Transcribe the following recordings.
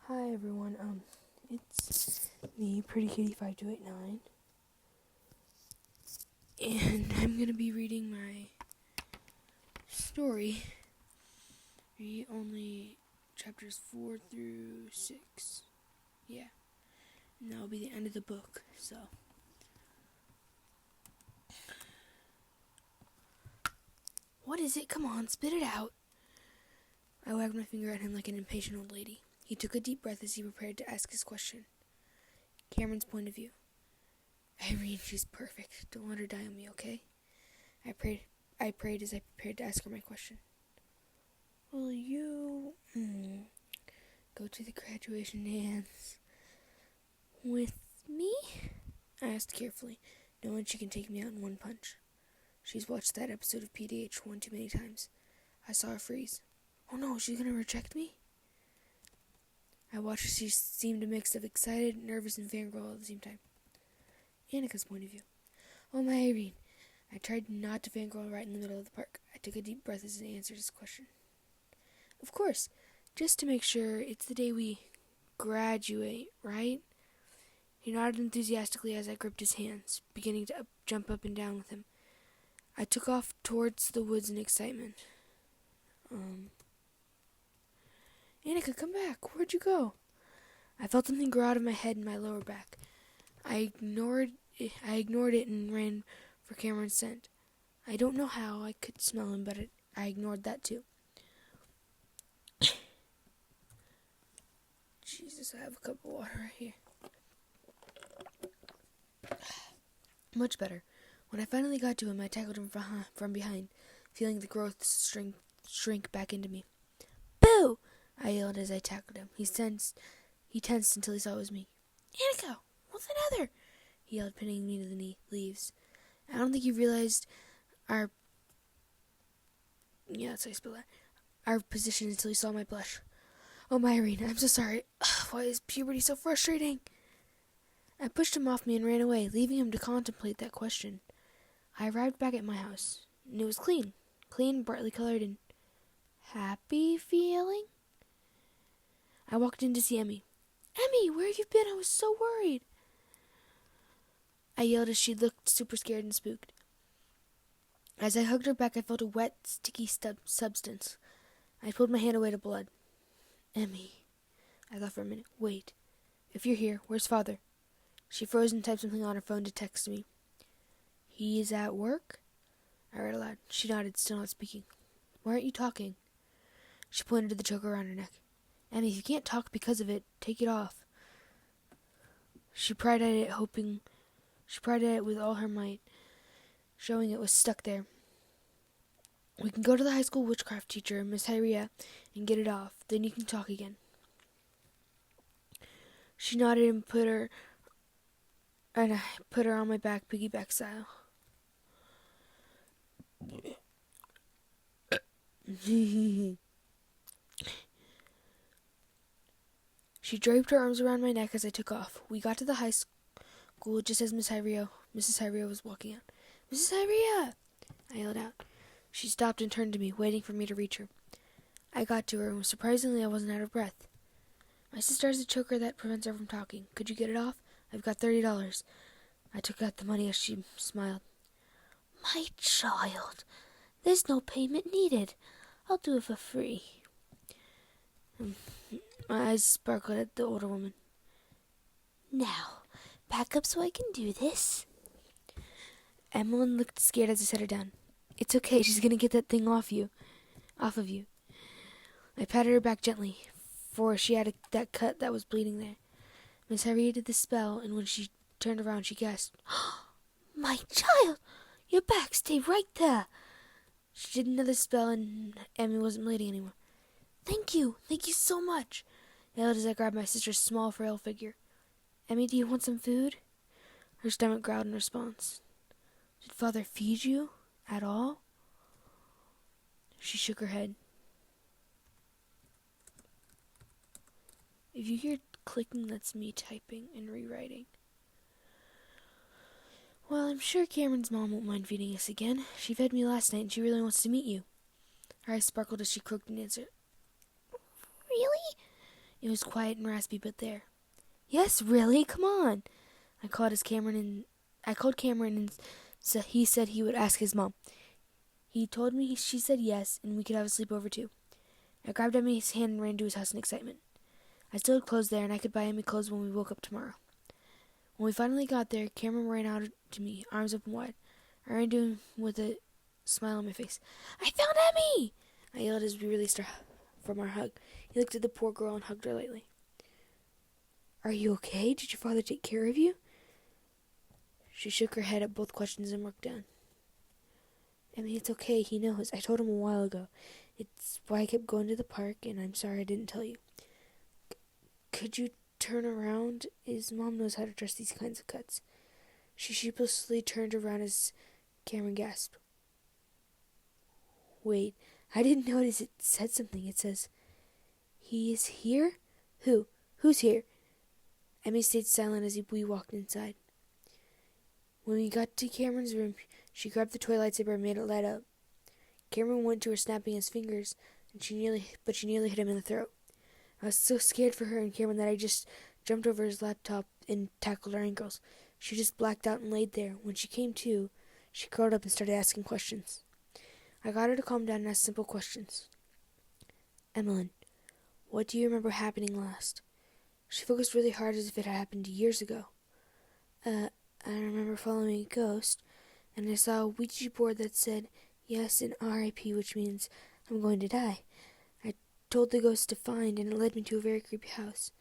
Hi everyone, it's me, Pretty Kitty 5289, and I'm gonna be reading my story. Read only chapters 4 through 6. Yeah, and that'll be the end of the book, so. What is it? Come on, spit it out. I wagged my finger at him like an impatient old lady. He took a deep breath as he prepared to ask his question. Cameron's point of view. Irene, she's perfect. Don't let her die on me, okay? I prayed as I prepared to ask her my question. Will you go to the graduation dance with me? I asked carefully, knowing she can take me out in one punch. She's watched that episode of PDH one too many times. I saw her freeze. Oh no, she's gonna reject me? I watched as she seemed a mix of excited, nervous, and fangirl all at the same time. Annika's point of view. Oh my Irene. I tried not to fangirl right in the middle of the park. I took a deep breath as I answered his question. Of course, just to make sure, it's the day we graduate, right? He nodded enthusiastically as I gripped his hands, beginning to jump up and down with him. I took off towards the woods in excitement. Annika, come back. Where'd you go? I felt something grow out of my head and my lower back. I ignored it and ran for Cameron's scent. I don't know how I could smell him, but I ignored that too. Jesus, I have a cup of water right here. Much better. When I finally got to him, I tackled him from behind, feeling the growth shrink back into me. Boo! I yelled as I tackled him. He tensed until he saw it was me. Annika, what's another? He yelled, pinning me to the leaves. I don't think he realized our position until he saw my blush. Oh, my Irene, I'm so sorry. Why is puberty so frustrating? I pushed him off me and ran away, leaving him to contemplate that question. I arrived back at my house, and it was clean, brightly colored, and happy feeling. I walked in to see Emmy. Emmy, where have you been? I was so worried. I yelled as she looked super scared and spooked. As I hugged her back, I felt a wet, sticky substance. I pulled my hand away to blood. Emmy. I thought for a minute. Wait. If you're here, where's Father? She froze and typed something on her phone to text me. He's at work? I read aloud. She nodded, still not speaking. Why aren't you talking? She pointed to the choker around her neck. Emmy, if you can't talk because of it, take it off. She pried at it with all her might, showing it was stuck there. We can go to the high school witchcraft teacher, Miss Hyria, and get it off. Then you can talk again. She nodded and I put her on my back, piggyback style. She draped her arms around my neck as I took off. We got to the high school just as Mrs. Hyria was walking out. Mrs. Hyria! I yelled out. She stopped and turned to me, waiting for me to reach her. I got to her, and surprisingly I wasn't out of breath. My sister has a choker that prevents her from talking. Could you get it off? I've got $30. I took out the money as she smiled. My child, there's no payment needed. I'll do it for free. My eyes sparkled at the older woman. Now, back up so I can do this. Emmeline looked scared as I set her down. It's okay, she's gonna get that thing off of you. I patted her back gently, for she had that cut that was bleeding there. Miss Harriet did the spell, and when she turned around, she gasped, My child! Your back stayed right there! She did another spell, and Emmy wasn't bleeding anymore. Thank you so much! I yelled as I grabbed my sister's small, frail figure. Emmy, do you want some food? Her stomach growled in response. Did Father feed you? At all? She shook her head. If you hear clicking, that's me typing and rewriting. Well, I'm sure Cameron's mom won't mind feeding us again. She fed me last night and she really wants to meet you. Her eyes sparkled as she croaked in answer. Really? It was quiet and raspy, but there. Yes, really? Come on. I called Cameron and he said he would ask his mom. He told me she said yes, and we could have a sleepover too. I grabbed Emmy's hand and ran to his house in excitement. I still had clothes there, and I could buy Emmy clothes when we woke up tomorrow. When we finally got there, Cameron ran out to me, arms open wide. I ran to him with a smile on my face. I found Emmy! I yelled as we released her from our hug. He looked at the poor girl and hugged her lightly. Are you okay? Did your father take care of you? She shook her head at both questions and looked down. Emmy, it's okay. He knows. I told him a while ago. It's why I kept going to the park, and I'm sorry I didn't tell you. Could you turn around? His mom knows how to dress these kinds of cuts. She sheepishly turned around as Cameron gasped. Wait, I didn't notice it said something. It says, he is here? Who? Who's here? Emmy stayed silent as we walked inside. When we got to Cameron's room, she grabbed the toy lightsaber and made it light up. Cameron went to her, snapping his fingers, and she nearly hit him in the throat. I was so scared for her and Cameron that I just jumped over his laptop and tackled her ankles. She just blacked out and laid there. When she came to, she curled up and started asking questions. I got her to calm down and ask simple questions. Emmeline, what do you remember happening last? She focused really hard as if it had happened years ago. I remember following a ghost, and I saw a Ouija board that said yes and R.I.P., which means I'm going to die. I told the ghost to find, and it led me to a very creepy house.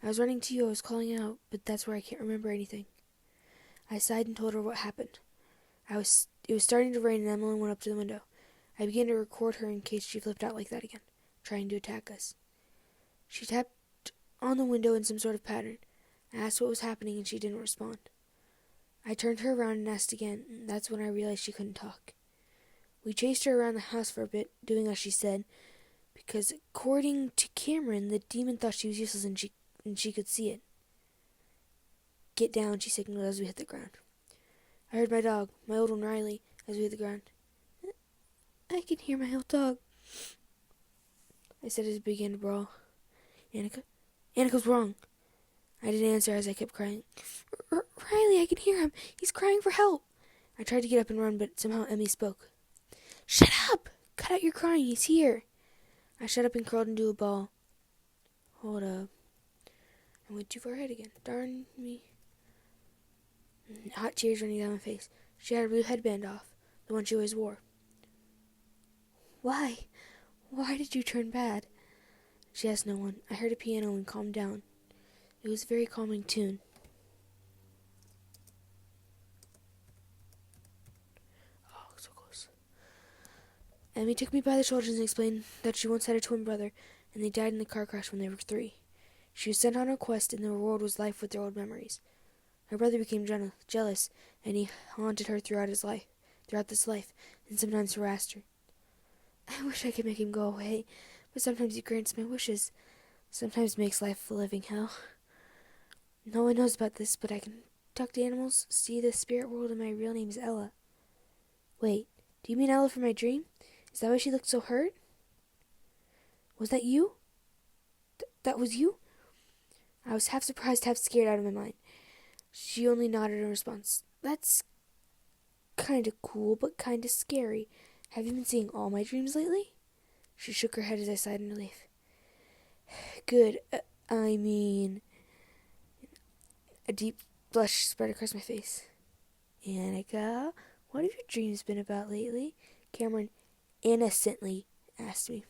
I was running to you, I was calling out, but that's where I can't remember anything. I sighed and told her what happened. It was starting to rain, and Emmeline went up to the window. I began to record her in case she flipped out like that again, trying to attack us. She tapped on the window in some sort of pattern. I asked what was happening, and she didn't respond. I turned her around and asked again, and that's when I realized she couldn't talk. We chased her around the house for a bit, doing as she said, because according to Cameron, the demon thought she was useless and she could see it. Get down, she signaled as we hit the ground. I heard my dog, my old one Riley, as we hit the ground. I can hear my old dog, I said as we began to brawl. Annika's wrong. I didn't answer as I kept crying. Riley, I can hear him. He's crying for help. I tried to get up and run, but somehow Emmy spoke. Shut up! Cut out your crying. He's here. I shut up and curled into a ball. Hold up. I went too far ahead again. Darn me. Hot tears running down my face. She had her blue headband off, the one she always wore. Why? Why did you turn bad? She asked no one. I heard a piano and calmed down. It was a very calming tune. Oh, so close. Emmy took me by the shoulders and explained that she once had a twin brother, and they died in a car crash when they were 3. She was sent on a quest, and the reward was life with their old memories. Her brother became jealous, and he haunted her throughout this life, and sometimes harassed her. I wish I could make him go away, but sometimes he grants my wishes. Sometimes makes life a living hell. No one knows about this, but I can talk to animals, see the spirit world, and my real name is Ella. Wait, do you mean Ella from my dream? Is that why she looked so hurt? Was that you? That was you? I was half surprised, half scared out of my mind. She only nodded in response. That's kinda cool, but kinda scary. Have you been seeing all my dreams lately? She shook her head as I sighed in relief. Good. I mean... A deep blush spread across my face. Annika, what have your dreams been about lately? Cameron innocently asked me.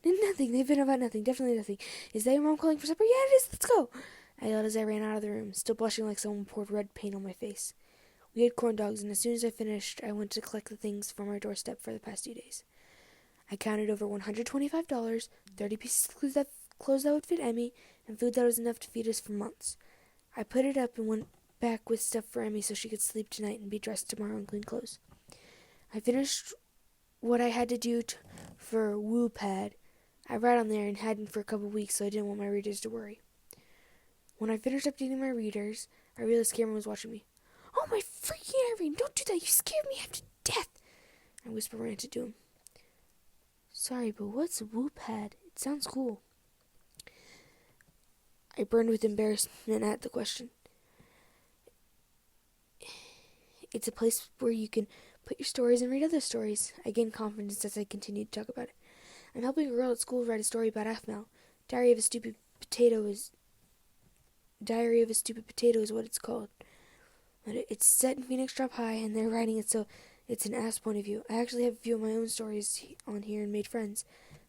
Nothing. They've been about nothing. Definitely nothing. Is that your mom calling for supper? Yeah, it is. Let's go. I yelled as I ran out of the room, still blushing like someone poured red paint on my face. We had corn dogs, and as soon as I finished, I went to collect the things from our doorstep for the past 2 days. I counted over $125, 30 pieces of clothes that would fit Emmy, and food that was enough to feed us for months. I put it up and went back with stuff for Emmy so she could sleep tonight and be dressed tomorrow in clean clothes. I finished what I had to do for WooPad. I read on there and hadn't for a couple weeks, so I didn't want my readers to worry. When I finished updating my readers, I realized Cameron was watching me. Oh, my freaking Irene, don't do that. You scared me half to death. I whispered ranted to him. Sorry, but what's WooPad? It sounds cool. I burned with embarrassment at the question. It's a place where you can put your stories and read other stories. I gained confidence as I continued to talk about it. I'm helping a girl at school write a story about Aphmau. Diary of a Stupid Potato is what it's called. It's set in Phoenix Drop High, and they're writing it so it's an ass point of view. I actually have a few of my own stories on here and made friends,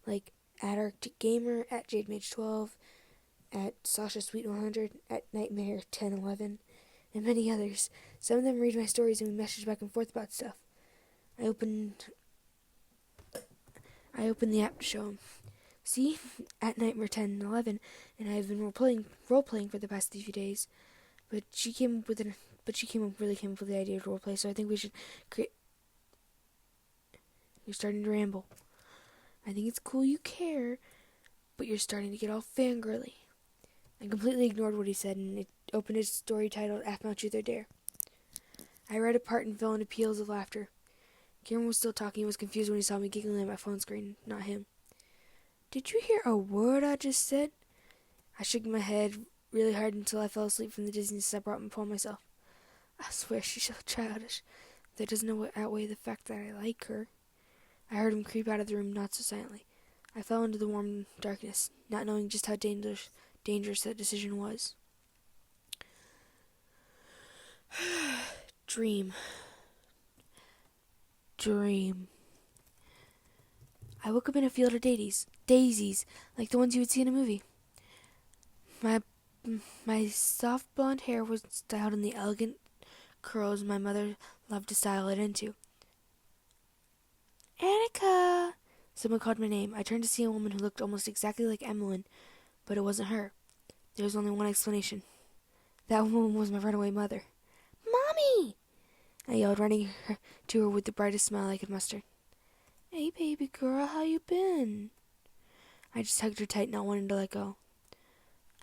like at Arctic Gamer, at JadeMage12, at Sasha Sweet 100, at Nightmare 1011, and many others. Some of them read my stories and we message back and forth about stuff. I opened the app to show them. See, at Nightmare 1011, and I've been role playing for the past few days. But she came up with the idea of role play. So I think we should create. You're starting to ramble. I think it's cool you care, but you're starting to get all fangirly. I completely ignored what he said, and it opened a story titled Aphmau Truth or Dare. I read a part and fell into peals of laughter. Cameron was still talking and was confused when he saw me giggling at my phone screen, not him. Did you hear a word I just said? I shook my head really hard until I fell asleep from the dizziness I brought upon myself. I swear she's so childish. That doesn't outweigh the fact that I like her. I heard him creep out of the room not so silently. I fell into the warm darkness, not knowing just how dangerous that decision was. Dream. I woke up in a field of daisies, like the ones you would see in a movie. My soft blonde hair was styled in the elegant curls my mother loved to style it into. Annika! Someone called my name. I turned to see a woman who looked almost exactly like Emmeline, but it wasn't her. There was only one explanation. That woman was my runaway mother. Mommy! I yelled, running to her with the brightest smile I could muster. Hey, baby girl, how you been? I just hugged her tight, not wanting to let go.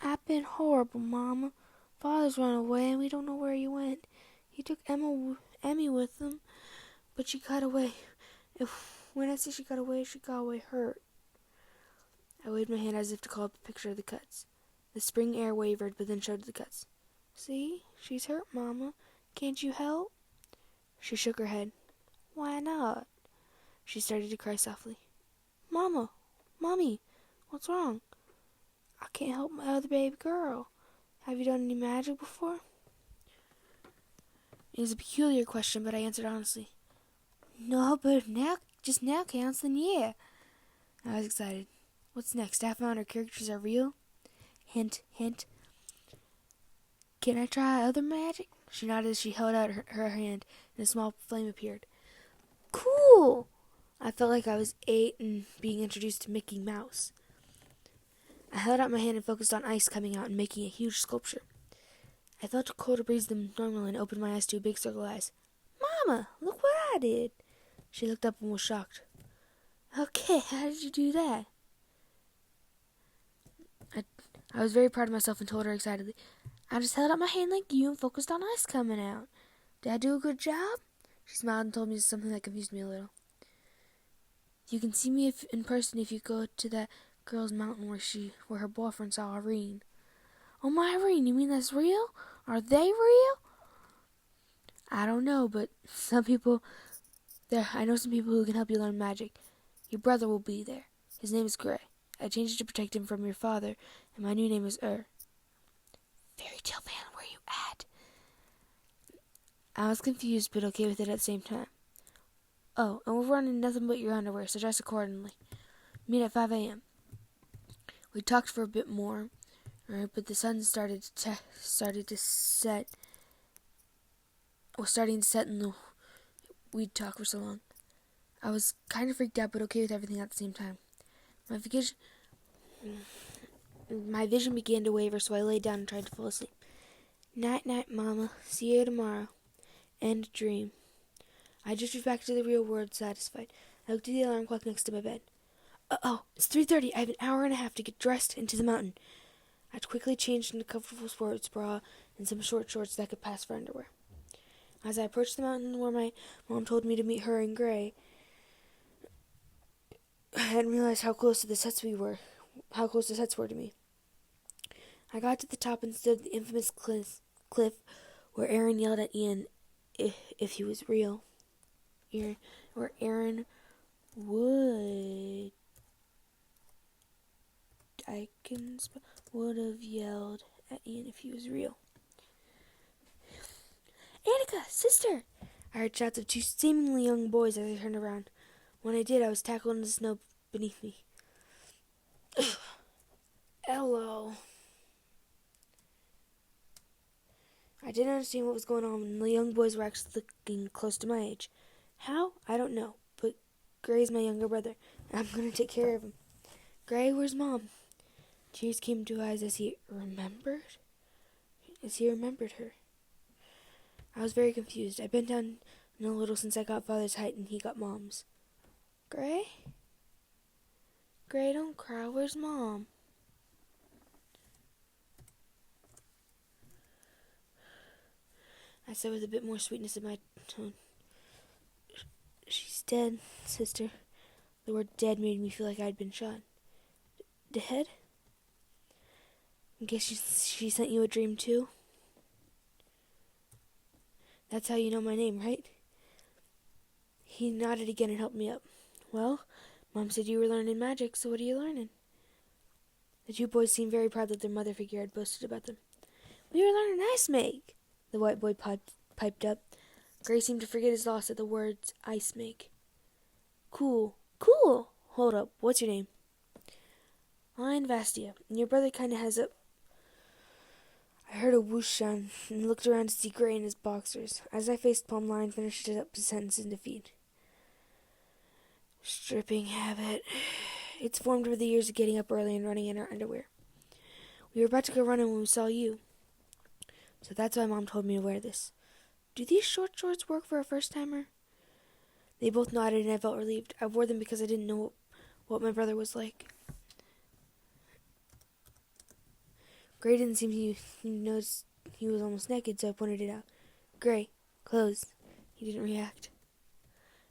I've been horrible, Mama. Father's run away, and we don't know where he went. He took Emmy with him, but she got away. When I say she got away hurt. I waved my hand as if to call up a picture of the cuts. The spring air wavered, but then showed the cuts. See? She's hurt, Mama. Can't you help? She shook her head. Why not? She started to cry softly. Mommy, what's wrong? I can't help my other baby girl. Have you done any magic before? It was a peculiar question, but I answered honestly. No, but now counts, then yeah. I was excited. What's next? Aphmau and her characters are real? Hint, hint. Can I try other magic? She nodded as she held out her hand, and a small flame appeared. Cool! I felt like I was 8 and being introduced to Mickey Mouse. I held out my hand and focused on ice coming out and making a huge sculpture. I felt a colder breeze than normal and opened my eyes to a big circle of eyes. Mama, look what I did! She looked up and was shocked. Okay, how did you do that? I was very proud of myself and told her excitedly, I just held out my hand like you and focused on ice coming out. Did I do a good job? She smiled and told me something that confused me a little. You can see me in person if you go to that girl's mountain where her boyfriend saw Irene. Oh, my Irene, you mean that's real? Are they real? I don't know, but I know some people who can help you learn magic. Your brother will be there. His name is Gray. I changed it to protect him from your father, and my new name is Fairy Tale Man, where you at? I was confused, but okay with it at the same time. Oh, and we're running nothing but your underwear, so dress accordingly. Meet at 5 a.m. We talked for a bit more, but the sun starting to set, and we'd talk for so long. I was kind of freaked out, but okay with everything at the same time. My vision began to waver, so I lay down and tried to fall asleep. Night, night, Mama. See you tomorrow. End dream. I drifted back to the real world, satisfied. I looked at the alarm clock next to my bed. Uh-oh, it's 3:30. I have an hour and a half to get dressed into the mountain. I quickly changed into a comfortable sports bra and some short shorts that could pass for underwear. As I approached the mountain where my mom told me to meet her and Gray, I hadn't realized how close the sets were to me. I got to the top and stood at the infamous cliff where Aaron yelled at Ian if he was real. Aaron would would have yelled at Ian if he was real. Annika, sister! I heard shouts of two seemingly young boys as I turned around. When I did, I was tackled in the snow beneath me. Hello. I didn't understand what was going on, and the young boys were actually looking close to my age. How? I don't know, but Gray's my younger brother, and I'm going to take care of him. Gray, where's Mom? Tears came to his eyes as he remembered her. I was very confused. I bent down a little since I got Father's height and he got Mom's. Gray? Gray, don't cry. Where's Mom? I said with a bit more sweetness in my tone. She's dead, sister. The word dead made me feel like I'd been shot. Dead? I guess she sent you a dream too? That's how you know my name, right? He nodded again and helped me up. Well, Mom said you were learning magic, so what are you learning? The two boys seemed very proud that their mother figure had boasted about them. We were learning ice make, the white boy piped up. Gray seemed to forget his loss at the words ice make. Cool. Hold up, what's your name? I'm Vastia, and your brother kinda has a... I heard a whoosh sound and looked around to see Gray in his boxers. As I faced palm, Lion finished up his sentence in defeat. Stripping habit. It's formed over the years of getting up early and running in our underwear. We were about to go running when we saw you. So that's why Mom told me to wear this. Do these short shorts work for a first-timer? They both nodded and I felt relieved. I wore them because I didn't know what my brother was like. Gray didn't seem to notice he was almost naked, so I pointed it out. Gray, clothes. He didn't react.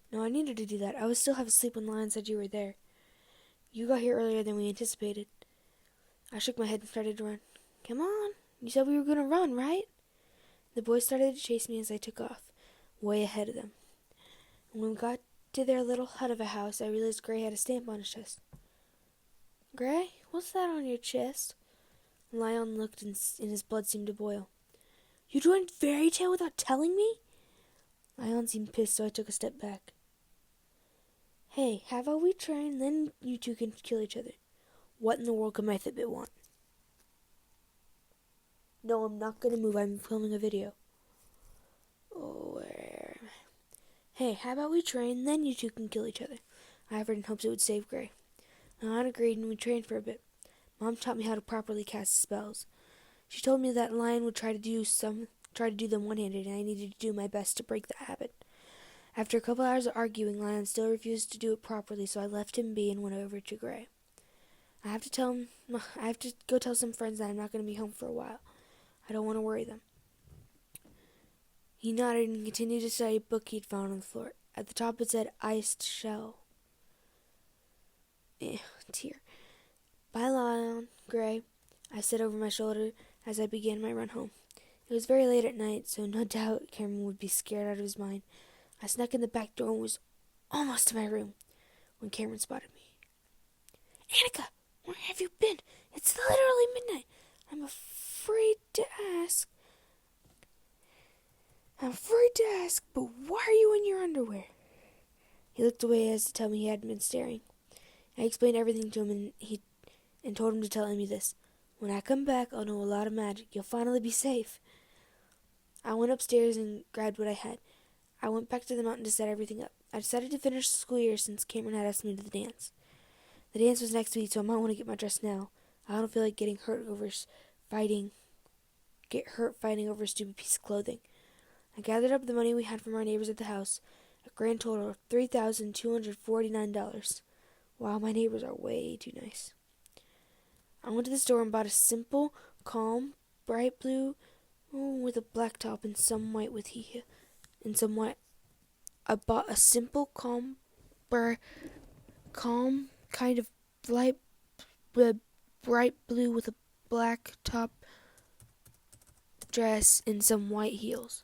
No, I needed to do that. I was still half asleep when Lion said you were there. You got here earlier than we anticipated. I shook my head and started to run. Come on. You said we were going to run, right? The boys started to chase me as I took off, way ahead of them. When we got to their little hut of a house, I realized Gray had a stamp on his chest. Gray, what's that on your chest? Lion looked and his blood seemed to boil. You joined Fairy Tale without telling me? Lion seemed pissed, so I took a step back. Hey, how about we train, then you two can kill each other. What in the world could my Fitbit want? No, I'm not going to move. I'm filming a video. Oh, where am I? Hey, how about we train, then you two can kill each other? I offered in hopes it would save Gray. Lion agreed, and we trained for a bit. Mom taught me how to properly cast spells. She told me that Lion would try to do them one-handed, and I needed to do my best to break that habit. After a couple hours of arguing, Lion still refused to do it properly, so I left him be and went over to Gray. I have to go tell some friends that I'm not going to be home for a while. I don't want to worry them. He nodded and continued to study a book he'd found on the floor. At the top it said, Iced Shell. Tear. Bye, Lion, Gray. I said over my shoulder as I began my run home. It was very late at night, so no doubt Cameron would be scared out of his mind. I snuck in the back door and was almost to my room when Cameron spotted me. Annika, where have you been? It's literally midnight. I'm afraid to ask, but why are you in your underwear? He looked away as to tell me he hadn't been staring. I explained everything to him and told him to tell Amy this. When I come back, I'll know a lot of magic. You'll finally be safe. I went upstairs and grabbed what I had. I went back to the mountain to set everything up. I decided to finish the school year since Cameron had asked me to the dance. The dance was next week, so I might want to get my dress now. I don't feel like getting hurt fighting over a stupid piece of clothing. I gathered up the money we had from our neighbors at the house, a grand total of $3,249. Wow, my neighbors are way too nice. I went to the store and bought a simple, calm, bright blue with a black top and some white with I bought a simple, calm kind of bright blue with a black top dress and some white heels.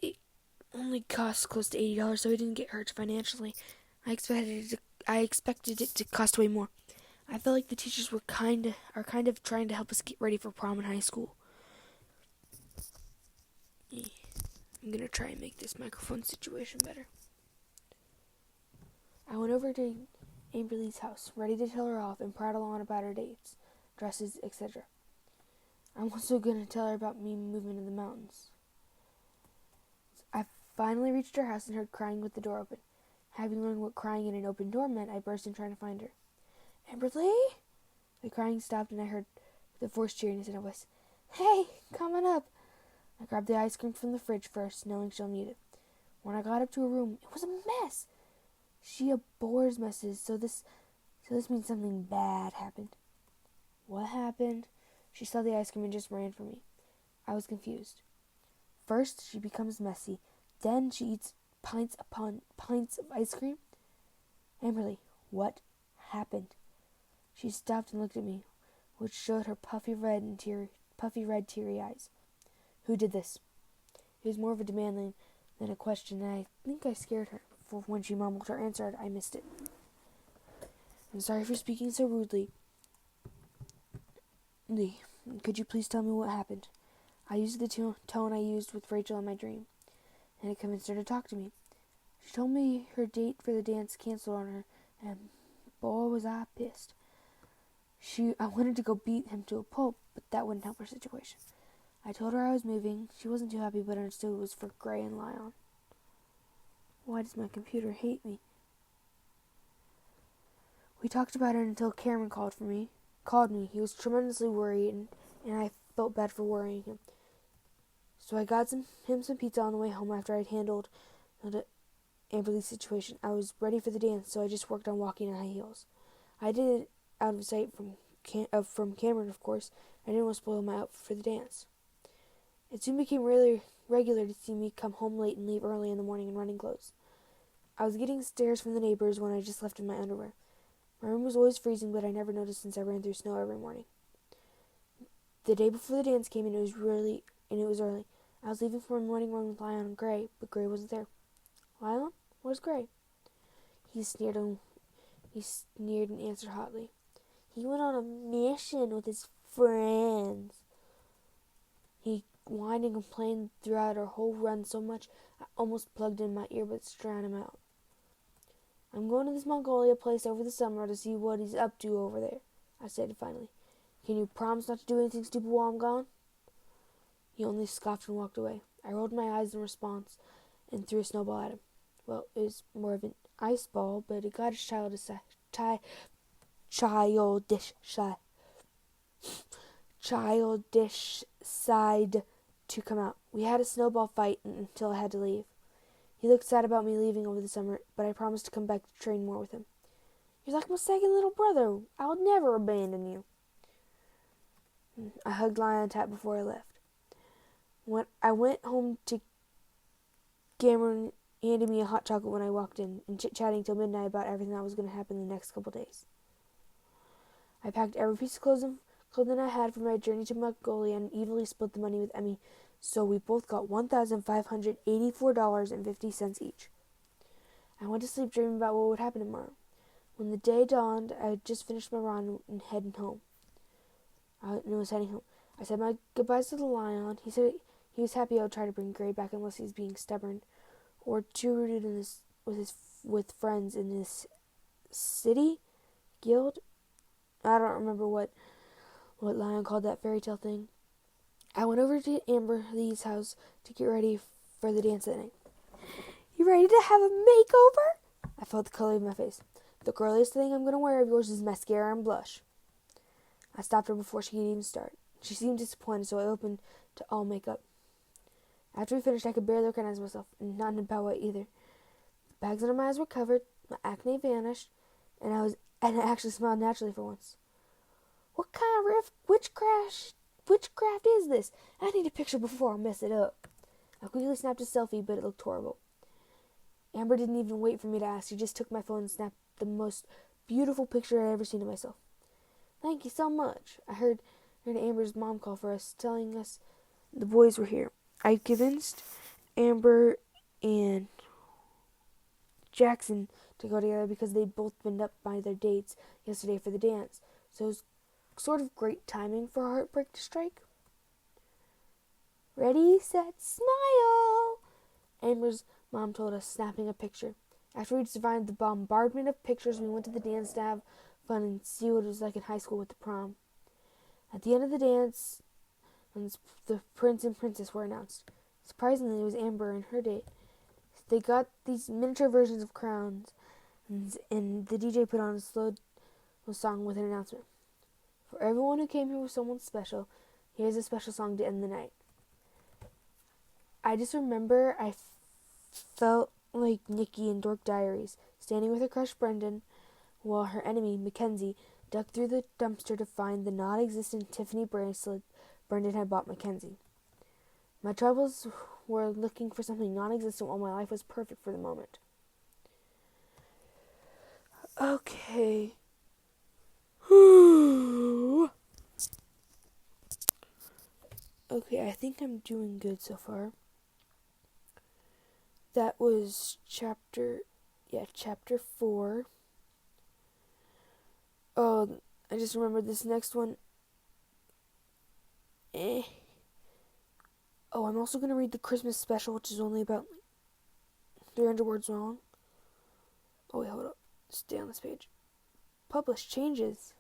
It only cost close to $80, so I didn't get hurt financially. I expected it to cost way more. I felt like the teachers are kind of trying to help us get ready for prom in high school. I'm gonna try and make this microphone situation better. I went over to Amberly's house, ready to tell her off and prattle on about her dates, dresses, etc. I'm also gonna tell her about me moving to the mountains. I finally reached her house and heard crying with the door open. Having learned what crying in an open door meant, I burst in trying to find her. Amberly? The crying stopped and I heard the forced cheeriness in her voice. Hey, coming up. I grabbed the ice cream from the fridge first, knowing she'll need it. When I got up to her room, it was a mess. She abhors messes, so this means something bad happened. What happened? She saw the ice cream and just ran from me. I was confused. First, she becomes messy. Then she eats pints upon pints of ice cream. Amberly, what happened? She stopped and looked at me, which showed her puffy red, teary eyes. Who did this? It was more of a demand than a question, and I think I scared her. For when she mumbled her answer, I missed it. I'm sorry for speaking so rudely. Lee, could you please tell me what happened? I used the tone I used with Rachel in my dream, and it convinced her to talk to me. She told me her date for the dance canceled on her, and boy was I pissed. I wanted to go beat him to a pulp, but that wouldn't help her situation. I told her I was moving. She wasn't too happy, but understood it was for Gray and Lion. Why does my computer hate me? We talked about it until Cameron called me. He was tremendously worried, and I felt bad for worrying him. So I got him some pizza on the way home after I'd handled Amberly's situation. I was ready for the dance, so I just worked on walking in high heels. I did it out of sight from Cameron, of course. I didn't want to spoil my outfit for the dance. It soon became really regular to see me come home late and leave early in the morning in running clothes. I was getting stares from the neighbors when I just left in my underwear. My room was always freezing, but I never noticed since I ran through snow every morning. The day before the dance came in, it was early. I was leaving for a morning run with Lion and Gray, but Gray wasn't there. Lion? Where's Gray? He sneered and answered hotly. He went on a mission with his friends. He whined and complained throughout our whole run so much I almost plugged in my earbuds to drown him out. I'm going to this Mongolia place over the summer to see what he's up to over there, I said finally. Can you promise not to do anything stupid while I'm gone? He only scoffed and walked away. I rolled my eyes in response and threw a snowball at him. Well, it was more of an ice ball, but it got his childish side to come out. We had a snowball fight until I had to leave. He looked sad about me leaving over the summer, but I promised to come back to train more with him. You're like my second little brother. I would never abandon you. I hugged Lion tight before I left. When I went home to Cameron handed me a hot chocolate when I walked in, and chit-chatting till midnight about everything that was going to happen in the next couple days. I packed every piece of clothing I had for my journey to Mongolia and evenly split the money with Emmy, so we both got $1,584.50 each. I went to sleep dreaming about what would happen tomorrow. When the day dawned, I had just finished my run and heading home. I said my goodbyes to the Lion. He said he was happy I would try to bring Gray back unless he's being stubborn or too rooted in with friends in this city guild. I don't remember what Lion called that fairy tale thing. I went over to Amberly's house to get ready for the dance that night. You ready to have a makeover? I felt the color of my face. The girliest thing I'm going to wear of yours is mascara and blush. I stopped her before she could even start. She seemed disappointed, so I opened to all makeup. After we finished, I could barely recognize myself, and not in a bad way either. The bags under my eyes were covered, my acne vanished, and I actually smiled naturally for once. What kind of witchcraft is this? I need a picture before I mess it up. I quickly snapped a selfie, but it looked horrible. Amber didn't even wait for me to ask. She just took my phone and snapped the most beautiful picture I'd ever seen of myself. Thank you so much. I heard Amber's mom call for us, telling us the boys were here. I convinced Amber and Jackson to go together because they'd both been up by their dates yesterday for the dance. So it was sort of great timing for a heartbreak to strike. Ready, set, smile! Amber's mom told us, snapping a picture. After we'd survived the bombardment of pictures, we went to the dance to have fun and see what it was like in high school with the prom. At the end of the dance, the prince and princess were announced. Surprisingly, it was Amber and her date. They got these miniature versions of crowns, and the DJ put on a slow song with an announcement. For everyone who came here with someone special, here's a special song to end the night. I just remember I felt like Nikki in Dork Diaries, standing with her crush Brendan, while her enemy, Mackenzie, dug through the dumpster to find the non-existent Tiffany bracelet Brendan had bought Mackenzie. My troubles were looking for something non-existent while my life was perfect for the moment. Okay. Okay, I think I'm doing good so far. That was chapter 4. Oh, I just remembered this next one. Oh, I'm also going to read the Christmas special, which is only about 300 words long. Oh, wait, hold up. Stay on this page. Publish changes.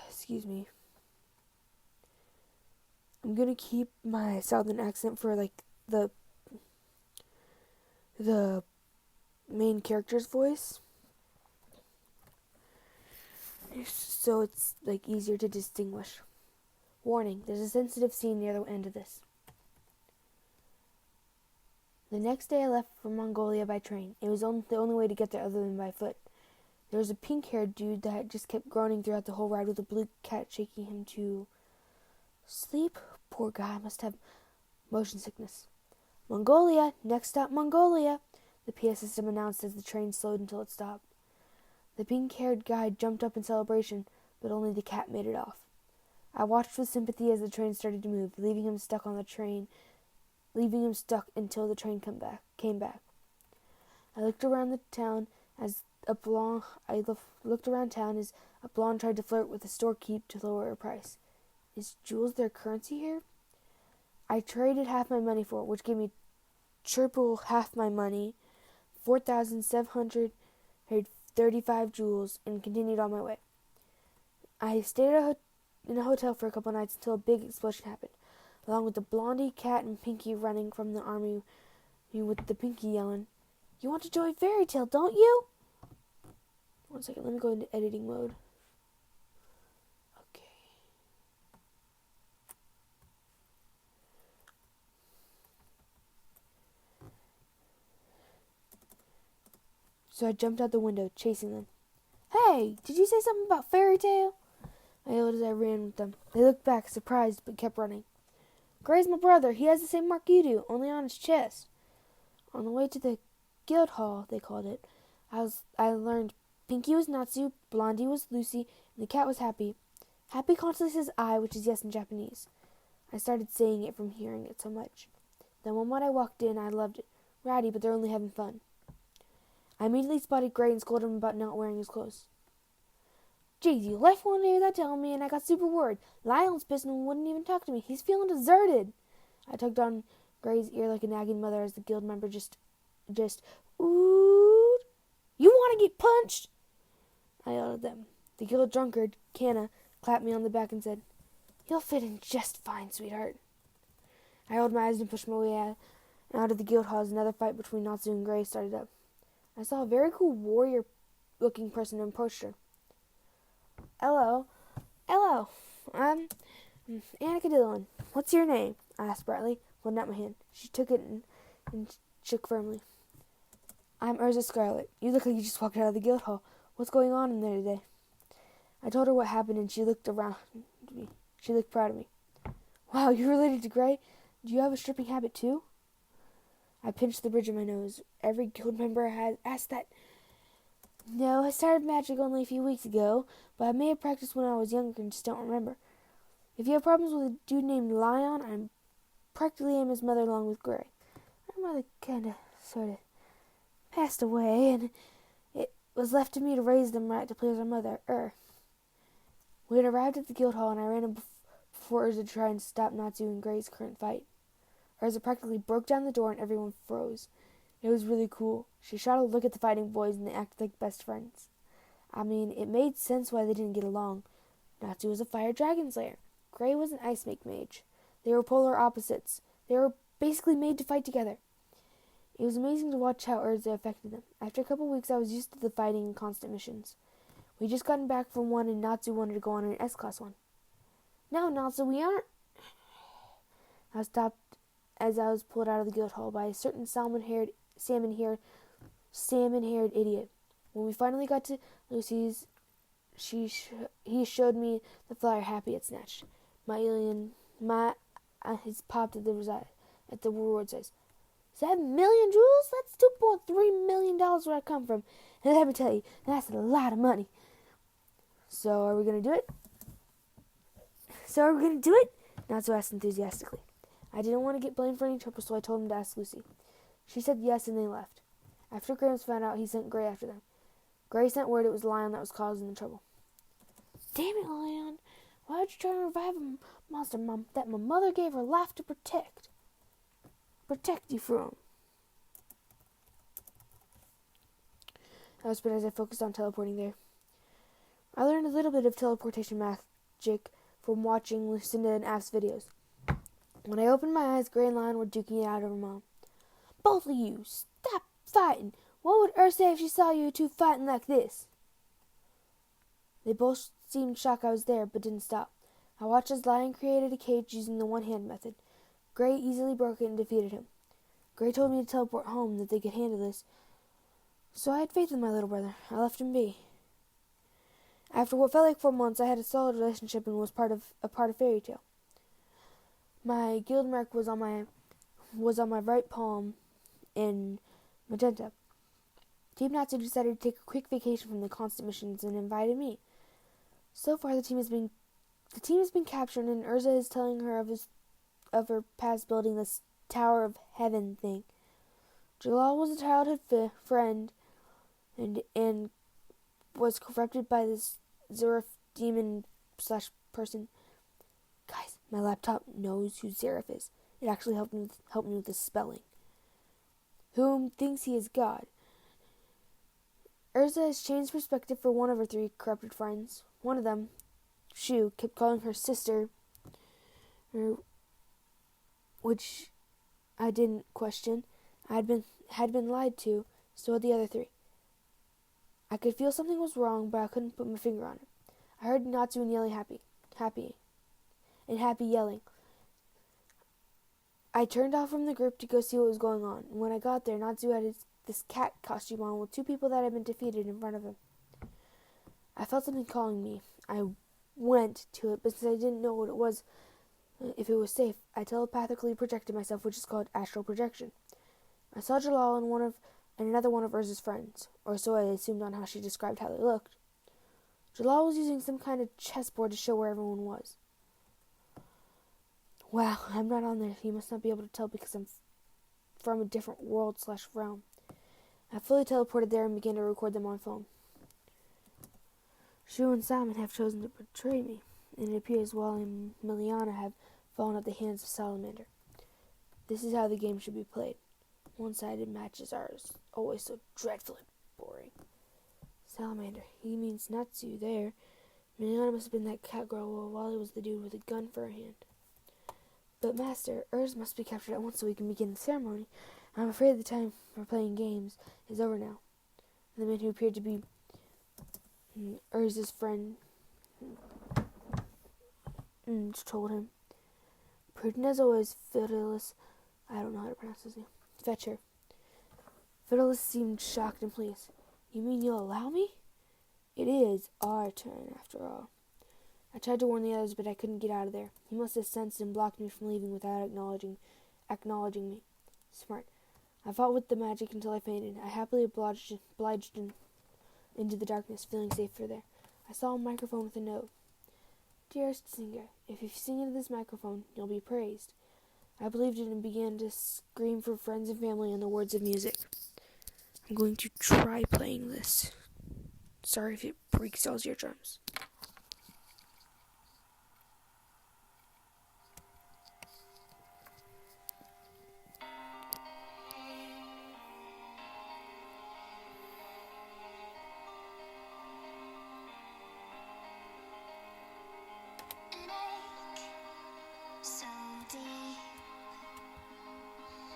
Excuse me. I'm going to keep my southern accent for, the main character's voice. So it's, easier to distinguish. Warning, there's a sensitive scene near the end of this. The next day I left for Mongolia by train. It was the only way to get there other than by foot. There was a pink-haired dude that just kept groaning throughout the whole ride with a blue cat shaking him to sleep. Poor guy must have motion sickness. Mongolia! Next stop, Mongolia! The PA system announced as the train slowed until it stopped. The pink-haired guy jumped up in celebration, but only the cat made it off. I watched with sympathy as the train started to move, leaving him stuck until the train came back. I looked around town as a blonde tried to flirt with the storekeep to lower her price. Is jewels their currency here? I traded half my money for it, which gave me triple half my money, 4,735 jewels, and continued on my way. I stayed in a hotel for a couple nights until a big explosion happened, along with the blondie, cat, and Pinky running from the army with the Pinky yelling, "You want to join Fairy Tale, don't you?" 1 second, let me go into editing mode. Okay. So I jumped out the window, chasing them. "Hey, did you say something about Fairy Tale?" I yelled as I ran with them. They looked back, surprised, but kept running. "Gray's my brother. He has the same mark you do, only on his chest." On the way to the guild hall, they called it, I learned Pinky was Natsu, Blondie was Lucy, and the cat was Happy. Happy constantly says I, which is yes in Japanese. I started saying it from hearing it so much. The moment I walked in, I loved it. Ratty, but they're only having fun. I immediately spotted Gray and scolded him about not wearing his clothes. "Geez, you left one day without telling me, and I got super worried. Lionel's pissed and wouldn't even talk to me. He's feeling deserted." I tugged on Gray's ear like a nagging mother as the guild member just oohed. "You want to get punched?" I yelled at them. The guild drunkard, Kanna, clapped me on the back and said, "You'll fit in just fine, sweetheart." I rolled my eyes and pushed my way out of the guild hall as another fight between Natsu and Gray started up. I saw a very cool warrior-looking person approach her. Hello, I'm Annika Dillon. What's your name?" I asked brightly, holding out my hand. She took it and shook firmly. "I'm Urza Scarlet. You look like you just walked out of the guild hall. What's going on in there today?" I told her what happened, and she looked around me. She looked proud of me. "Wow, you're related to Gray? Do you have a stripping habit too?" I pinched the bridge of my nose. Every guild member had asked that No, I started magic only a few weeks ago, but I may have practiced when I was younger and just don't remember. If you have problems with a dude named Lion, I'm practically am his mother along with Gray. My mother sort of passed away, and it was left to me to raise them right to please our mother, We had arrived at the guild hall, and I ran in before Urza to try and stop Natsu and Gray's current fight. Urza practically broke down the door, and everyone froze. It was really cool. She shot a look at the fighting boys, and they acted like best friends. I mean, it made sense why they didn't get along. Natsu was a fire dragon slayer. Gray was an ice mage. They were polar opposites. They were basically made to fight together. It was amazing to watch how Urza affected them. After a couple weeks, I was used to the fighting and constant missions. We just gotten back from one, and Natsu wanted to go on an S-Class one. No, Natsu, we aren't. I was stopped as I was pulled out of the guild hall by a certain salmon-haired idiot. When we finally got to Lucy's, he showed me the flyer Happy had snatched. His popped at the reward says, 7 million jewels? That's $2.3 million where I come from. And let me tell you, that's a lot of money. So are we going to do it? Not so asked enthusiastically. I didn't want to get blamed for any trouble, so I told him to ask Lucy. She said yes, and they left. After Grams found out, he sent Gray after them. Gray sent word it was Lion that was causing the trouble. Damn it, Lion. Why would you try to revive a monster that my mother gave her life to protect? Protect you from? I whispered as I focused on teleporting there. I learned a little bit of teleportation magic from watching Lucinda and Af's videos. When I opened my eyes, Gray and Lion were duking it out over Mom. Both of you, stop fighting. What would Earth say if she saw you two fighting like this? They both seemed shocked I was there, but didn't stop. I watched as Lion created a cage using the one-hand method. Gray easily broke it and defeated him. Gray told me to teleport home, that they could handle this. So I had faith in my little brother. I left him be. After what felt like 4 months, I had a solid relationship and was part of Fairy Tale. My guild mark was on my right palm in magenta. Team Natsu decided to take a quick vacation from the constant missions and invited me. So far, the team has been captured, and Urza is telling her of her past building this Tower of Heaven thing. Jalal was a childhood friend, and was corrupted by this Zerif demon / person. Guys, my laptop knows who Zerif is. It actually helped me with the spelling. Whom thinks he is God. Urza has changed perspective for one of her 3 corrupted friends. One of them, Shu, kept calling her sister, which I didn't question. Had been lied to, so had the other 3. I could feel something was wrong, but I couldn't put my finger on it. I heard Natsu and yelling happy yelling. I turned off from the group to go see what was going on. And when I got there, Natsu had this cat costume on with 2 people that had been defeated in front of him. I felt something calling me. I went to it, but since I didn't know what it was, if it was safe, I telepathically projected myself, which is called astral projection. I saw Jalal and another one of Urza's friends, or so I assumed on how she described how they looked. Jalal was using some kind of chessboard to show where everyone was. Wow, I'm not on there. You must not be able to tell because I'm from a different world / realm. I fully teleported there and began to record them on phone. Shu and Simon have chosen to betray me, and it appears Wally and Miliana have fallen at the hands of Salamander. This is how the game should be played. One-sided matches are always so dreadfully boring. Salamander, he means Natsu there. Miliana must have been that cat girl, while Wally was the dude with a gun for a hand. But Master, Urz must be captured at once so we can begin the ceremony. I'm afraid the time for playing games is over now. The man who appeared to be Urz's friend told him. Prudent as always, Fidelis. I don't know how to pronounce his name. Fetch her. Fidelis seemed shocked and pleased. You mean you'll allow me? It is our turn, after all. I tried to warn the others, but I couldn't get out of there. He must have sensed and blocked me from leaving without acknowledging me. Smart. I fought with the magic until I fainted. I happily obliged him. into the darkness, feeling safer there. I saw a microphone with a note. Dearest singer, if you sing into this microphone, you'll be praised. I believed it and began to scream for friends and family in the words of music. I'm going to try playing this. Sorry if it breaks y'all's eardrums. So deep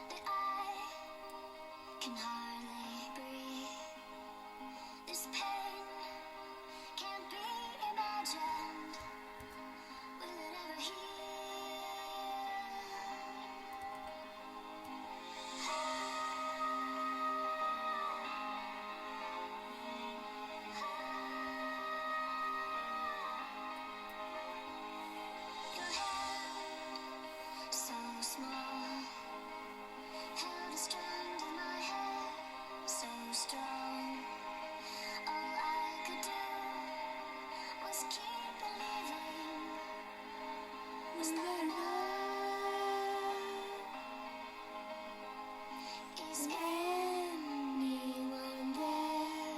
that I can hardly breathe. This pain can't be imagined. Will it ever heal? Your hand, so small, held a strand of my hair, so strong. All I could do was keep believing. Was that enough? Is anyone there?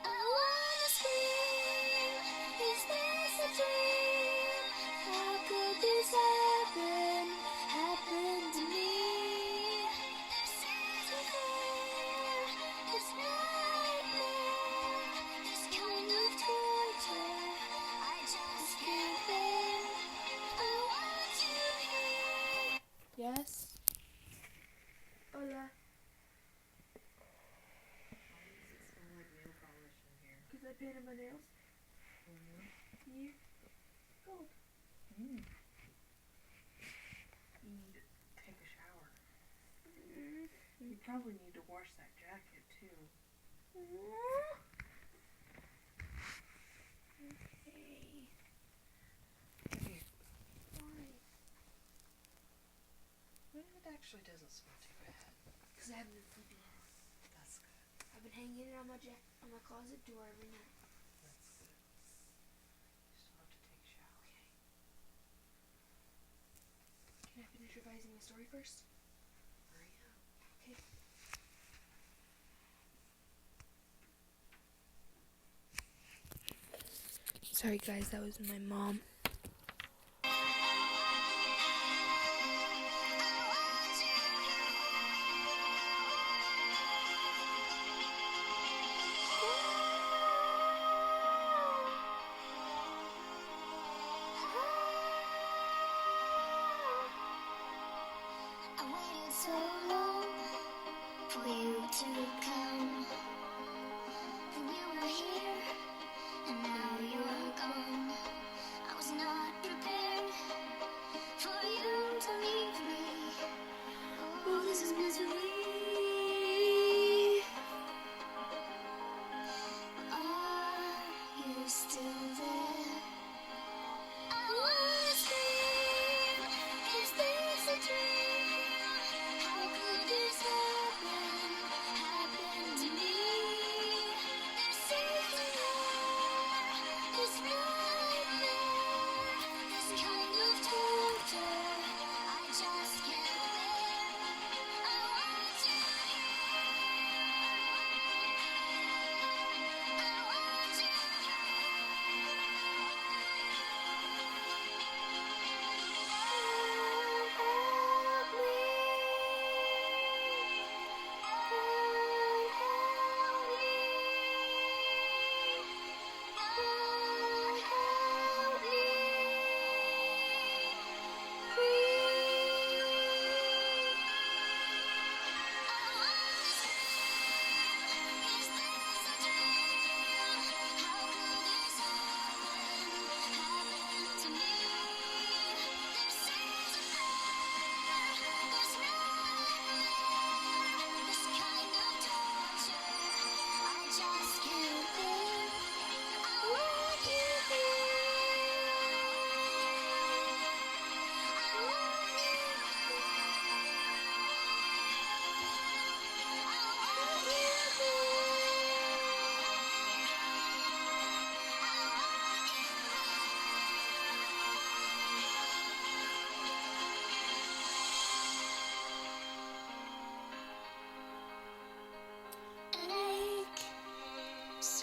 I wanna scream. Is this a dream? How could this happen to me? This isn't fair. This nightmare, this kind of torture, I just can't bear. I want you here. Yes? Hola. Because I painted my nails. You? Gold. You need to take a shower. You probably need to wash that jacket too. Okay. Why? Well, it actually doesn't smell too bad. Because I haven't been sleeping in it. That's good. I've been hanging it on my closet door every night. That's good. You still have to take a shower. Can I finish revising my story first? Hurry up. Okay. Sorry guys, that was my mom. I waited so long for you to come. And you were here, and now you're gone. I was not prepared for you to leave me. Oh, this is misery. Are you still there? I wanna scream. Is this a dream? How could this happen to me?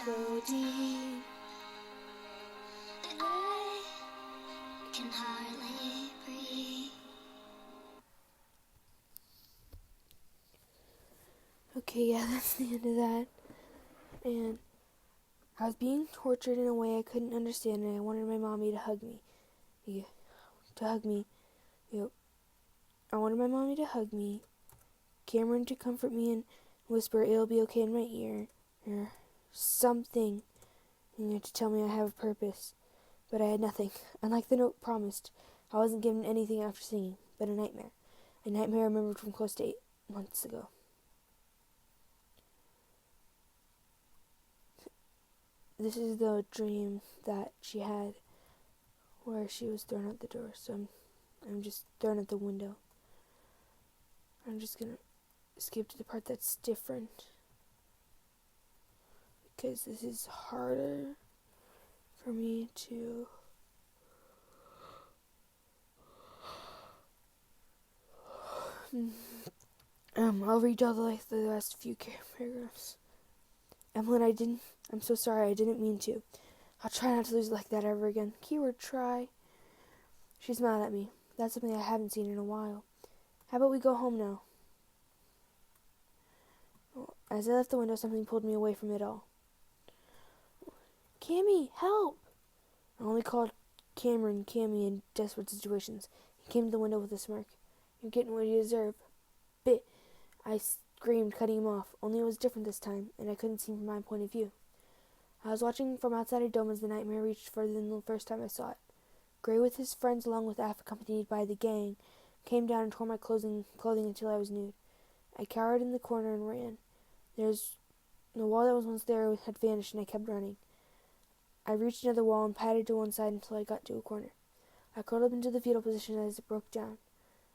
so deep that I can hardly breathe. Okay, yeah, that's the end of that. And I was being tortured in a way I couldn't understand, and I wanted my mommy to hug me. Yeah, to hug me. Yep. I wanted my mommy to hug me, Cameron to comfort me and whisper it'll be okay in my ear, or something, to tell me I have a purpose. But I had nothing. Unlike the note promised, I wasn't given anything after singing, but a nightmare. A nightmare I remembered from close to 8 months ago. This is the dream that she had where she was thrown out the door, so I'm just thrown out the window. I'm just gonna skip to the part that's different, because this is harder for me to I'll read all the last few paragraphs. Emmeline, I'm so sorry, I didn't mean to. I'll try not to lose it like that ever again. Keyword try. She smiled at me. That's something I haven't seen in a while. How about we go home now? As I left the window, something pulled me away from it all. Cammy, help! I only called Cameron Cammy in desperate situations. He came to the window with a smirk. You're getting what you deserve. Bit. I screamed, cutting him off. Only it was different this time, and I couldn't see from my point of view. I was watching from outside a dome as the nightmare reached further than the first time I saw it. Gray with his friends, along with F, accompanied by the gang, came down and tore my clothing until I was nude. I cowered in the corner and ran. The wall that was once there had vanished, and I kept running. I reached another wall and patted to one side until I got to a corner. I curled up into the fetal position as it broke down.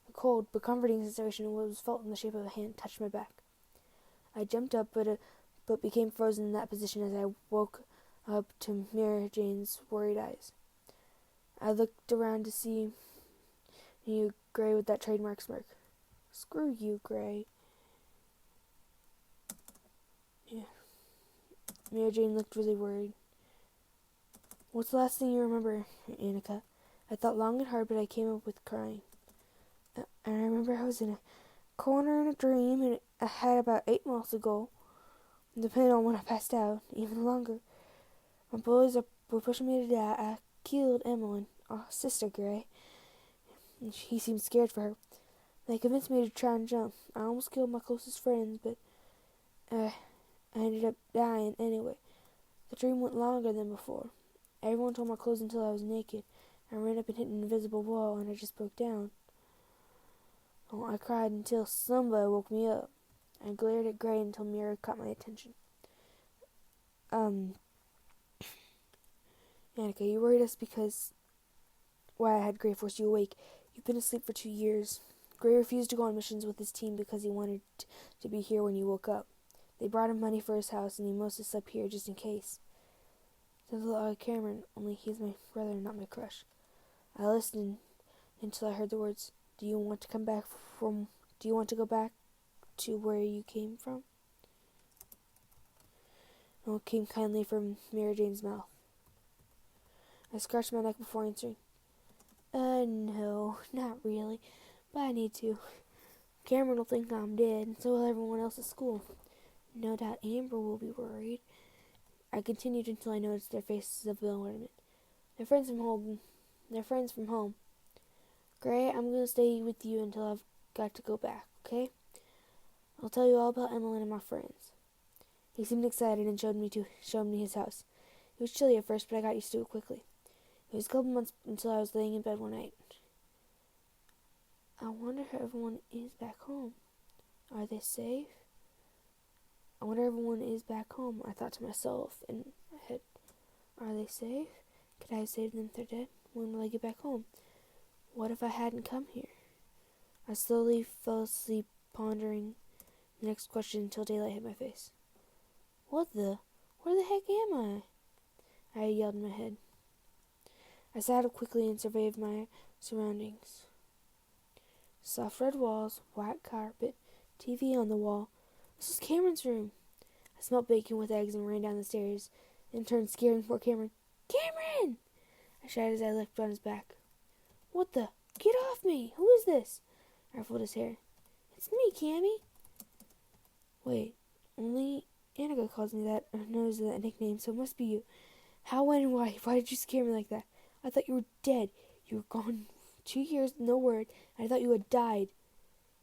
A cold but comforting sensation was felt in the shape of a hand touched my back. I jumped up, but became frozen in that position as I woke up to Mary Jane's worried eyes. I looked around to see you, Gray, with that trademark smirk. Screw you, Gray. Yeah. Mary Jane looked really worried. What's the last thing you remember, Annika? I thought long and hard, but I came up with crying. I remember I was in a corner in a dream, and I had about 8 months ago. Depending on when I passed out, even longer. My boys were pushing me to die. I killed Emmeline, our sister Gray. He seemed scared for her. They convinced me to try and jump. I almost killed my closest friends, but I ended up dying anyway. The dream went longer than before. Everyone tore my clothes until I was naked. I ran up and hit an invisible wall, and I just broke down. Oh, I cried until somebody woke me up. I glared at Gray until Mira caught my attention. Annika, you worried us because why I had Gray force you awake. You've been asleep for 2 years. Gray refused to go on missions with his team because he wanted to be here when you woke up. They brought him money for his house, and he mostly slept here just in case. Sounds a lot like Cameron, only he's my brother, not my crush. I listened until I heard the words, Do you want to go back to where you came from? No, it came kindly from Mary Jane's mouth. I scratched my neck before answering. No, not really, but I need to. Cameron will think I'm dead, and so will everyone else at school. No doubt Amber will be worried. I continued until I noticed their faces of bewilderment. They're friends from home. Gray, I'm going to stay with you until I've got to go back, okay? I'll tell you all about Emmeline and my friends. He seemed excited and showed me his house. It was chilly at first, but I got used to it quickly. It was a couple months until I was laying in bed one night. I wonder how everyone is back home. Are they safe? I wonder if everyone is back home, I thought to myself in my head. Are they safe? Could I have saved them if they're dead? When will I get back home? What if I hadn't come here? I slowly fell asleep, pondering the next question until daylight hit my face. Where the heck am I yelled in my head. I sat up quickly and surveyed my surroundings. Soft red walls, white carpet, TV on the wall. This is Cameron's room. I smelled bacon with eggs and ran down the stairs, in turn scaring poor Cameron. Cameron! I shouted as I leapt on his back. What the? Get off me! Who is this? I ruffled his hair. It's me, Cammy. Wait, only Annika calls me that, or knows that nickname, so it must be you. How, when, and why? Why did you scare me like that? I thought you were dead. You were gone 2 years, no word, and I thought you had died.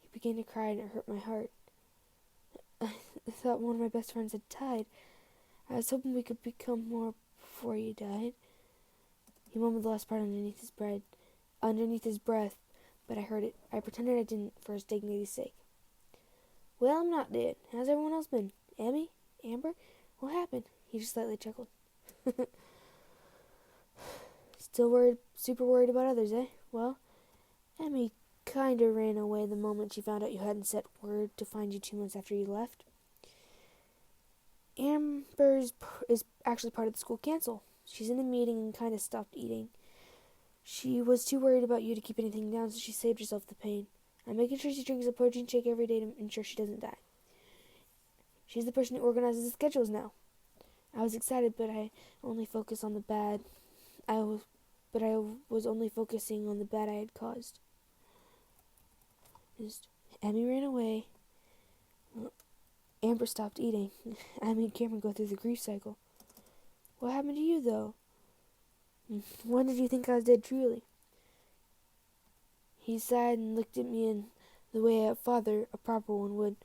He began to cry, and it hurt my heart. I thought one of my best friends had died. I was hoping we could become more before you died. He mumbled the last part underneath his breath, but I heard it. I pretended I didn't, for his dignity's sake. Well, I'm not dead. How's everyone else been? Emmy? Amber? What happened? He just slightly chuckled. Still worried, super worried about others, eh? Well, Emmy kinda ran away the moment she found out you hadn't sent word to find you 2 months after you left. Amber is actually part of the school council. She's in a meeting and kinda stopped eating. She was too worried about you to keep anything down, so she saved herself the pain. I'm making sure she drinks a protein shake every day to ensure she doesn't die. She's the person who organizes the schedules now. I was excited, but I only focused on the bad. I was only focusing on the bad I had caused. Emmy ran away. Amber stopped eating. I made Cameron go through the grief cycle. What happened to you, though? When did you think I was dead truly? He sighed and looked at me in the way a father, a proper one, would.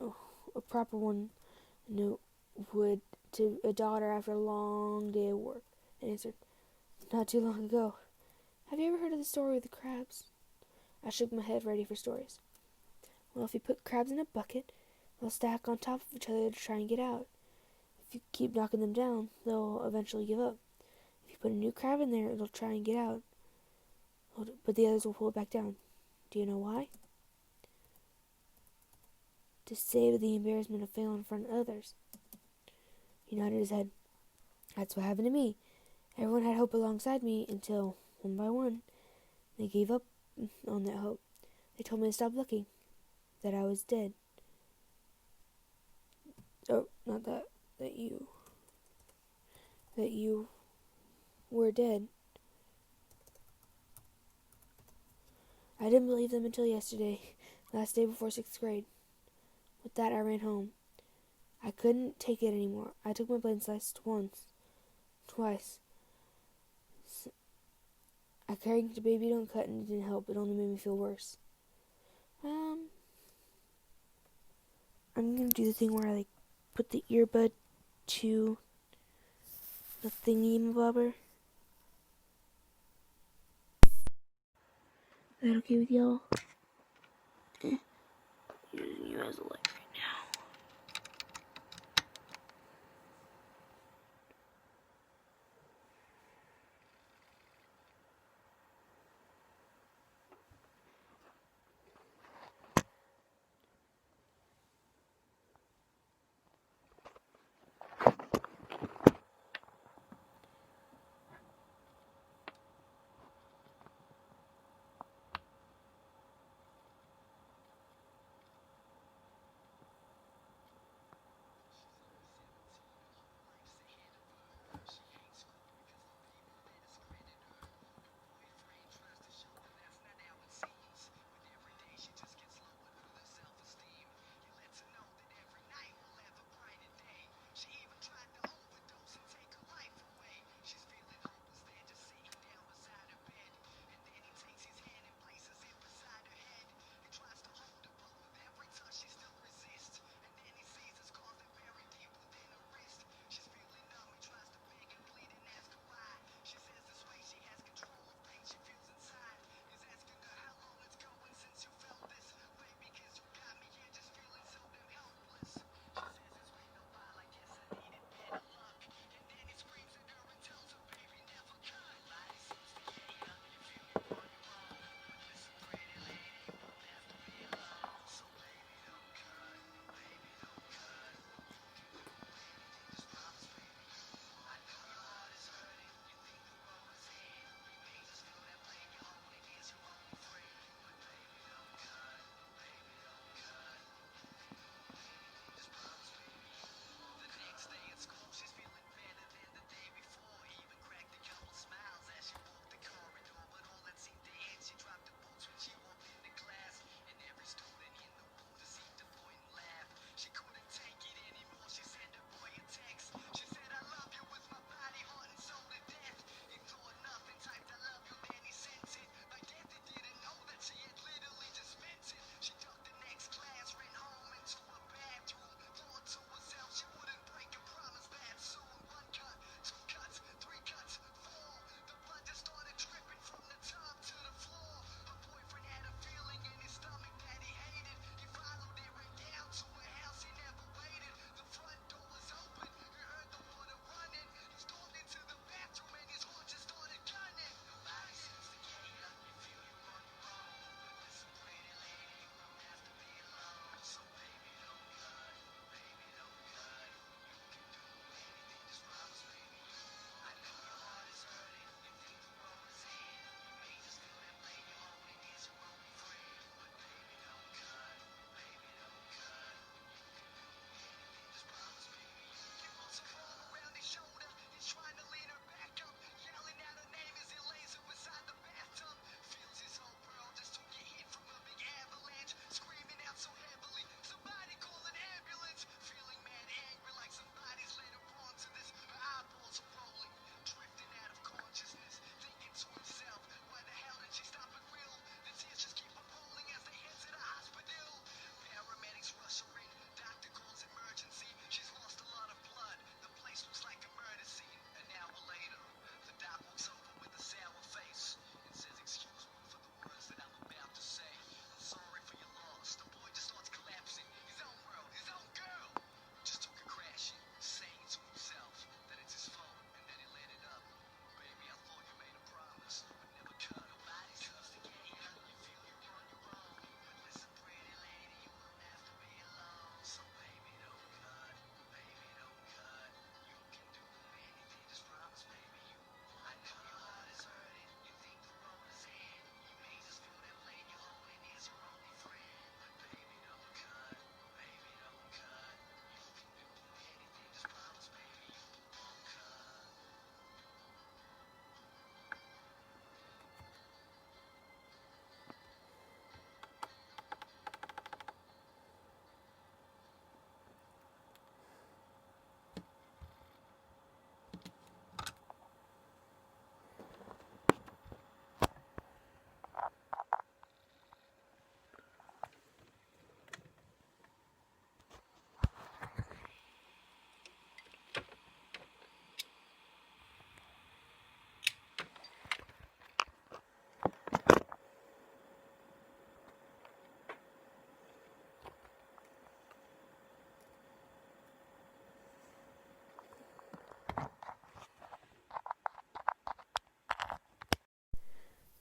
A proper one would to a daughter after a long day of work. And answered, not too long ago. Have you ever heard of the story of the crabs? I shook my head, ready for stories. Well, if you put crabs in a bucket, they'll stack on top of each other to try and get out. If you keep knocking them down, they'll eventually give up. If you put a new crab in there, it'll try and get out, but the others will pull it back down. Do you know why? To save the embarrassment of failing in front of others. He nodded his head. That's what happened to me. Everyone had hope alongside me until, one by one, they gave up on that hope. They told me to stop looking, that I was dead. Oh, not that you were dead. I didn't believe them until yesterday, last day before 6th grade. With that, I ran home. I couldn't take it anymore. I took my blade slice twice. I carried the baby don't cut and it didn't help. It only made me feel worse. I'm gonna do the thing where I put the earbud to the thingy-mabobber. Is that okay with y'all? Using you as a light right now.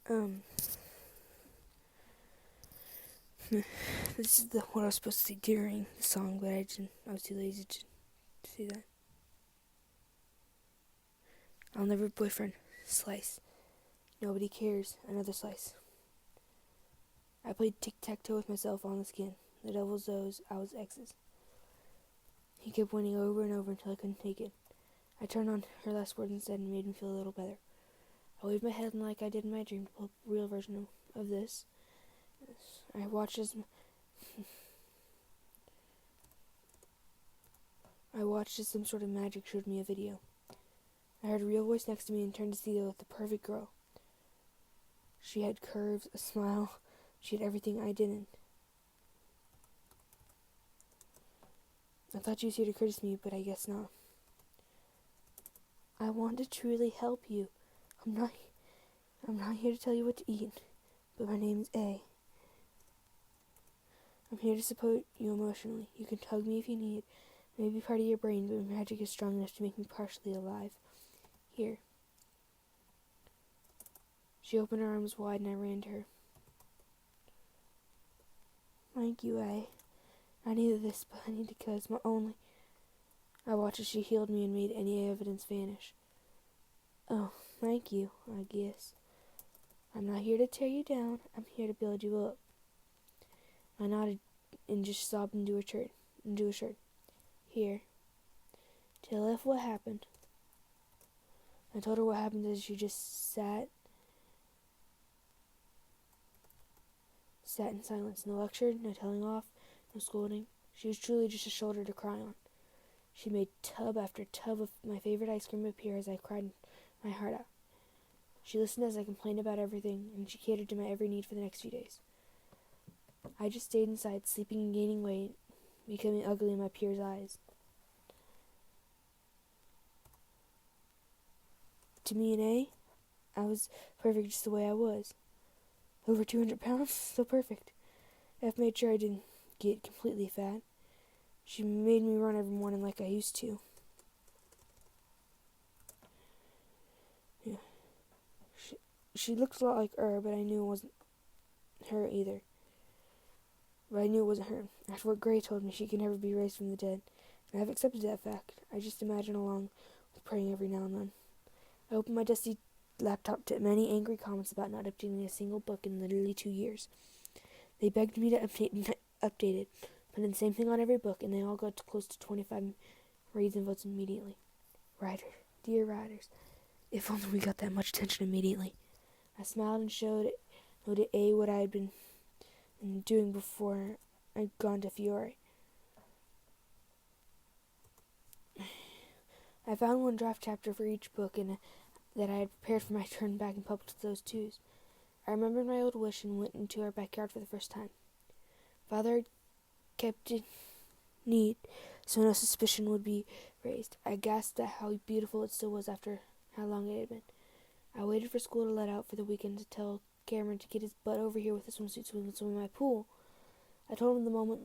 Um, this is what I was supposed to say during the song, but I was too lazy to say that. I'll never boyfriend. Slice. Nobody cares. Another slice. I played tic-tac-toe with myself on the skin. The devil's those, I was X's. He kept winning over and over until I couldn't take it. I turned on her last words instead and made me feel a little better. I waved my head like I did in my dream to pull up a real version of this. I watched as some sort of magic showed me a video. I heard a real voice next to me and turned to see the perfect girl. She had curves, a smile. She had everything I didn't. I thought she was here to criticize me, but I guess not. I want to truly help you. I'm not here to tell you what to eat, but my name is A. I'm here to support you emotionally. You can hug me if you need. I may be part of your brain, but my magic is strong enough to make me partially alive. Here. She opened her arms wide and I ran to her. Thank you, A. I needed this, but I need to kill it's my only. I watched as she healed me and made any evidence vanish. Oh, thank you, I guess. I'm not here to tear you down. I'm here to build you up. I nodded and just sobbed into a shirt. Here. Tell F what happened. I told her what happened as she just sat in silence. No lecture, no telling off, no scolding. She was truly just a shoulder to cry on. She made tub after tub of my favorite ice cream appear as I cried my heart out. She listened as I complained about everything, and she catered to my every need for the next few days. I just stayed inside, sleeping and gaining weight, becoming ugly in my peers' eyes. To me and A, I was perfect just the way I was. Over 200 pounds, so perfect. F made sure I didn't get completely fat. She made me run every morning like I used to. Yeah. She looked a lot like her, but I knew it wasn't her either. But I knew it wasn't her. After what Gray told me, she could never be raised from the dead. And I've accepted that fact. I just imagine along with praying every now and then. I opened my dusty laptop to many angry comments about not updating a single book in literally 2 years. They begged me to update it, put in the same thing on every book, and they all got close to 25 reads and votes immediately. Dear writers, if only we got that much attention immediately. I smiled and showed A what I had been doing before I'd gone to Fiore. I found one draft chapter for each book and that I had prepared for my turn back and published those twos. I remembered my old wish and went into our backyard for the first time. Father had kept it neat, so no suspicion would be raised. I gasped at how beautiful it still was after how long it had been. I waited for school to let out for the weekend to tell Cameron to get his butt over here with his swimsuit so we could swim in my pool. I told him the moment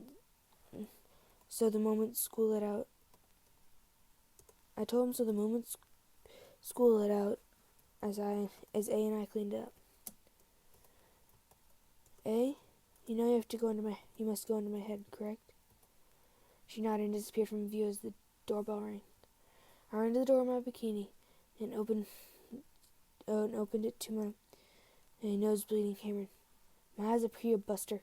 school let out, as A and I cleaned up. A, you know you must go into my head, correct? She nodded and disappeared from view as the doorbell rang. I ran to the door in my bikini and opened it to my nose bleeding Cameron. My eyes are here, Buster.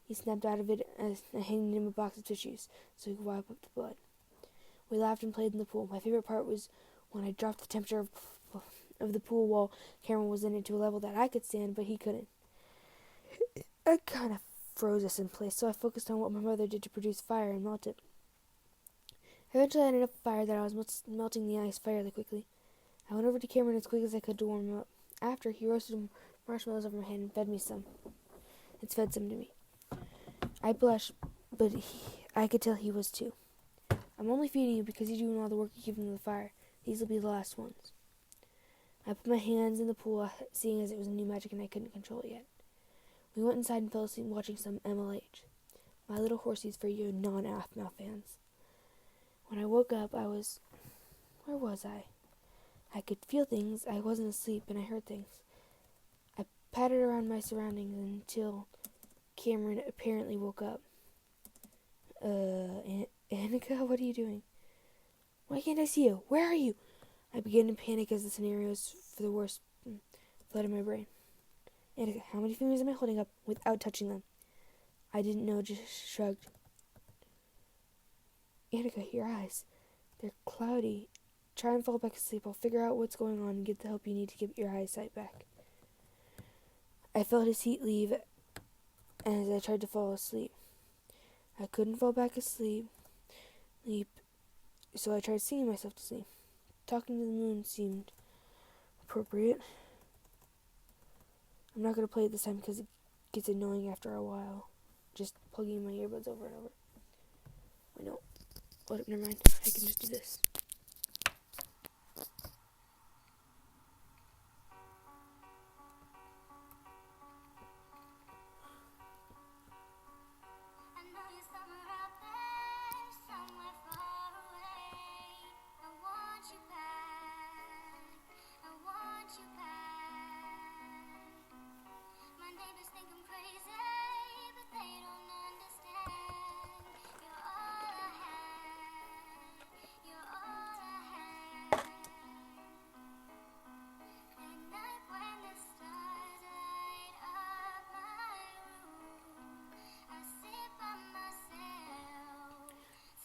He snapped out of it as I handed him a box of tissues so he could wipe up the blood. We laughed and played in the pool. My favorite part was when I dropped the temperature of the pool while Cameron was in it to a level that I could stand, but he couldn't. It kind of froze us in place, so I focused on what my mother did to produce fire and melt it. Eventually I ended up a fire that I was melting the ice fairly quickly. I went over to Cameron as quick as I could to warm him up. After, he roasted marshmallows over my head and fed some to me. I blushed, but I could tell he was too. I'm only feeding you because you're doing all the work of keeping the fire. These will be the last ones. I put my hands in the pool, seeing as it was new magic and I couldn't control it yet. We went inside and fell asleep watching some MLH. My Little Horsies for you non-Aphmau fans. When I woke up, where was I? I could feel things, I wasn't asleep, and I heard things. pattered around my surroundings until Cameron apparently woke up. Annika, what are you doing? Why can't I see you? Where are you? I began to panic as the scenarios for the worst flooded my brain. Annika, how many fingers am I holding up without touching them? I didn't know, just shrugged. Annika, your eyes. They're cloudy. Try and fall back asleep. I'll figure out what's going on and get the help you need to get your eyesight back. I felt his heat leave as I tried to fall asleep. I couldn't fall back asleep, so I tried singing myself to sleep. Talking to the moon seemed appropriate. I'm not going to play it this time because it gets annoying after a while. Just plugging my earbuds over and over. Wait, no. Never mind. I can just do this. I know you're somewhere out there, somewhere far away. I want you back. I want you back. My neighbors think I'm crazy, but they don't understand. You're all I had. You're all I had. At night when the stars light up my room, I sit by myself,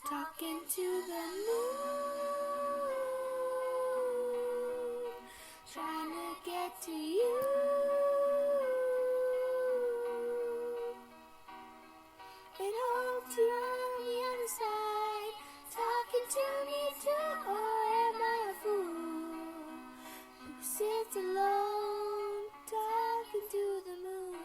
talking to the moon, trying to get to you. It hopes you're on the other side, talking to me too, or am I a fool who sits alone, talking to the moon?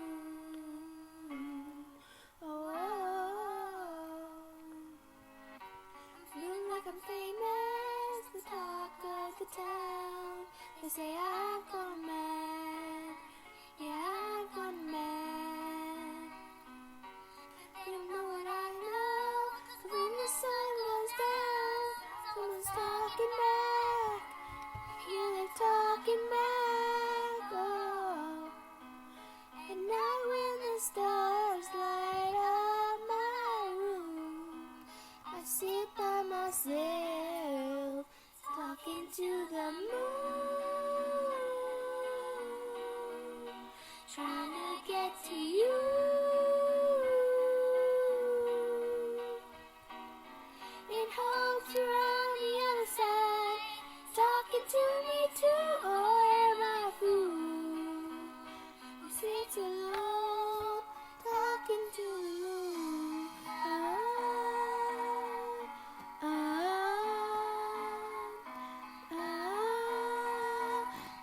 I'm feeling like I'm famous, the talk of the town. They say I've gone mad, yeah, I've gone mad. But they don't know what I know, 'cause when the sun goes down, someone's talking back. Yeah, they're talking back. Oh, at night when the stars light up my room, I sit by myself, talking to the moon, trying to get to you. In hopes you're on the other side, talking to me too, or am I a fool who sits alone, talking to the moon?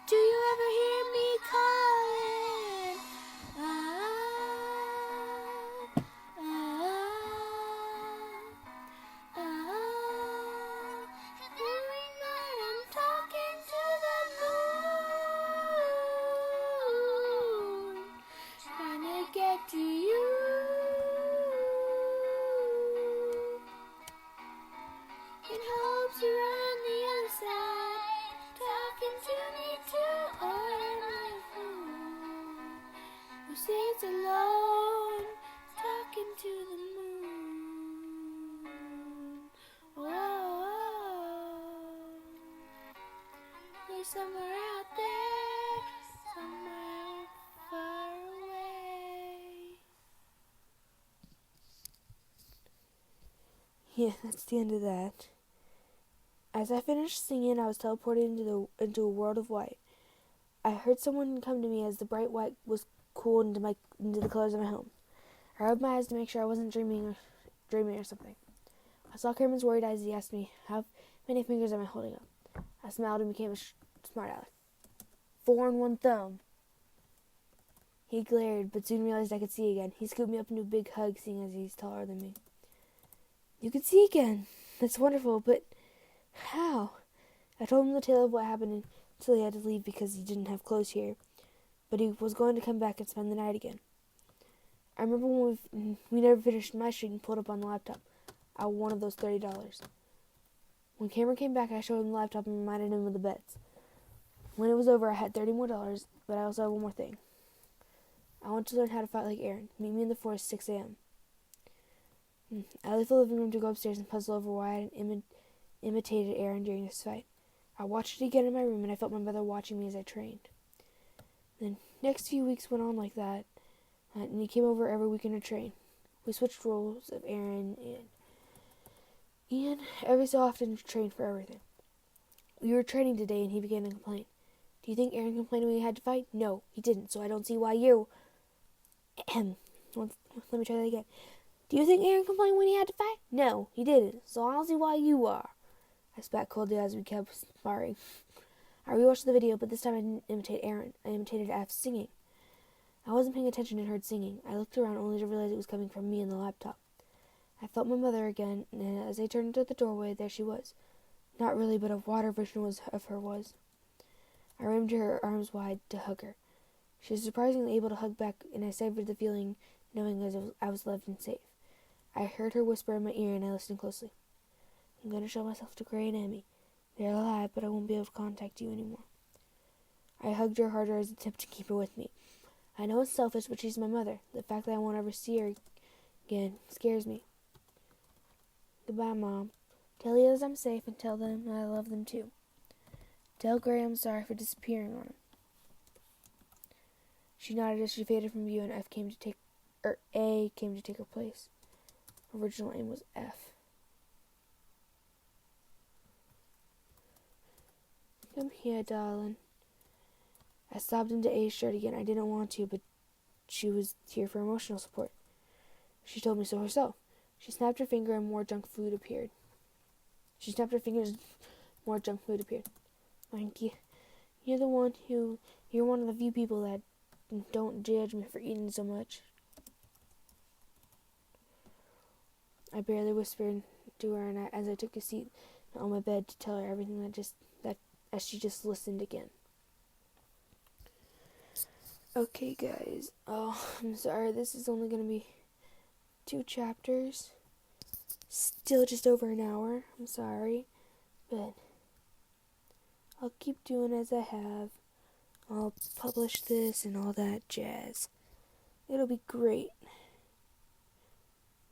Do you ever hear me calling? Every night I'm talking to the moon, trying to get to you. In hopes you're on the other side, talking to me too, or am I a fool who sits alone, talking to the moon? There's somewhere out there, somewhere far away. Yeah, that's the end of that. As I finished singing, I was teleported into a world of white. I heard someone come to me as the bright white was cooled into the colors of my home. I rubbed my eyes to make sure I wasn't dreaming or something. I saw Cameron's worried eyes as he asked me, how many fingers am I holding up? I smiled and became a smart aleck. 4 and 1 thumb. He glared, but soon realized I could see again. He scooped me up into a big hug, seeing as he's taller than me. You can see again. That's wonderful, but how? I told him the tale of what happened until he had to leave because he didn't have clothes here, but he was going to come back and spend the night again. I remember when we never finished my sheet and pulled up on the laptop. I won one of those $30. When Cameron came back, I showed him the laptop and reminded him of the bets. When it was over, I had $30 more, but I also had one more thing. I want to learn how to fight like Aaron. Meet me in the forest 6 a.m. I left the living room to go upstairs and puzzle over why I had imitated Aaron during this fight. I watched it again in my room, and I felt my mother watching me as I trained. The next few weeks went on like that, and he came over every weekend to train. We switched roles of Aaron and Ian every so often to train for everything. We were training today, and he began to complain. Do you think Aaron complained when he had to fight? No, he didn't, so I don't see why you... Let me try that again. Do you think Aaron complained when he had to fight? No, he didn't, so I don't see why you are. I spat coldly as we kept sparring. I rewatched the video, but this time I didn't imitate Aaron. I imitated F singing. I wasn't paying attention and heard singing. I looked around only to realize it was coming from me and the laptop. I felt my mother again, and as I turned into the doorway, there she was. Not really, but a water version of her was. I ran to her arms wide to hug her. She was surprisingly able to hug back, and I savored the feeling, knowing I was loved and safe. I heard her whisper in my ear, and I listened closely. I'm going to show myself to Gray and Emmy. They're alive, but I won't be able to contact you anymore. I hugged her harder as an attempt to keep her with me. I know it's selfish, but she's my mother. The fact that I won't ever see her again scares me. Goodbye, Mom. Tell the others I'm safe and tell them I love them too. Tell Gray I'm sorry for disappearing on him. She nodded as she faded from view, and A came to take her place. Original name was F. Come here, darling. I sobbed into A's shirt again. I didn't want to, but she was here for emotional support. She told me so herself. She snapped her finger and more junk food appeared. Mikey, you're one of the few people that don't judge me for eating so much. I barely whispered to her, and as I took a seat on my bed to tell her everything as she just listened again. Okay, guys. Oh, I'm sorry. This is only going to be 2 chapters. Still just over an hour. I'm sorry. But I'll keep doing as I have. I'll publish this and all that jazz. It'll be great.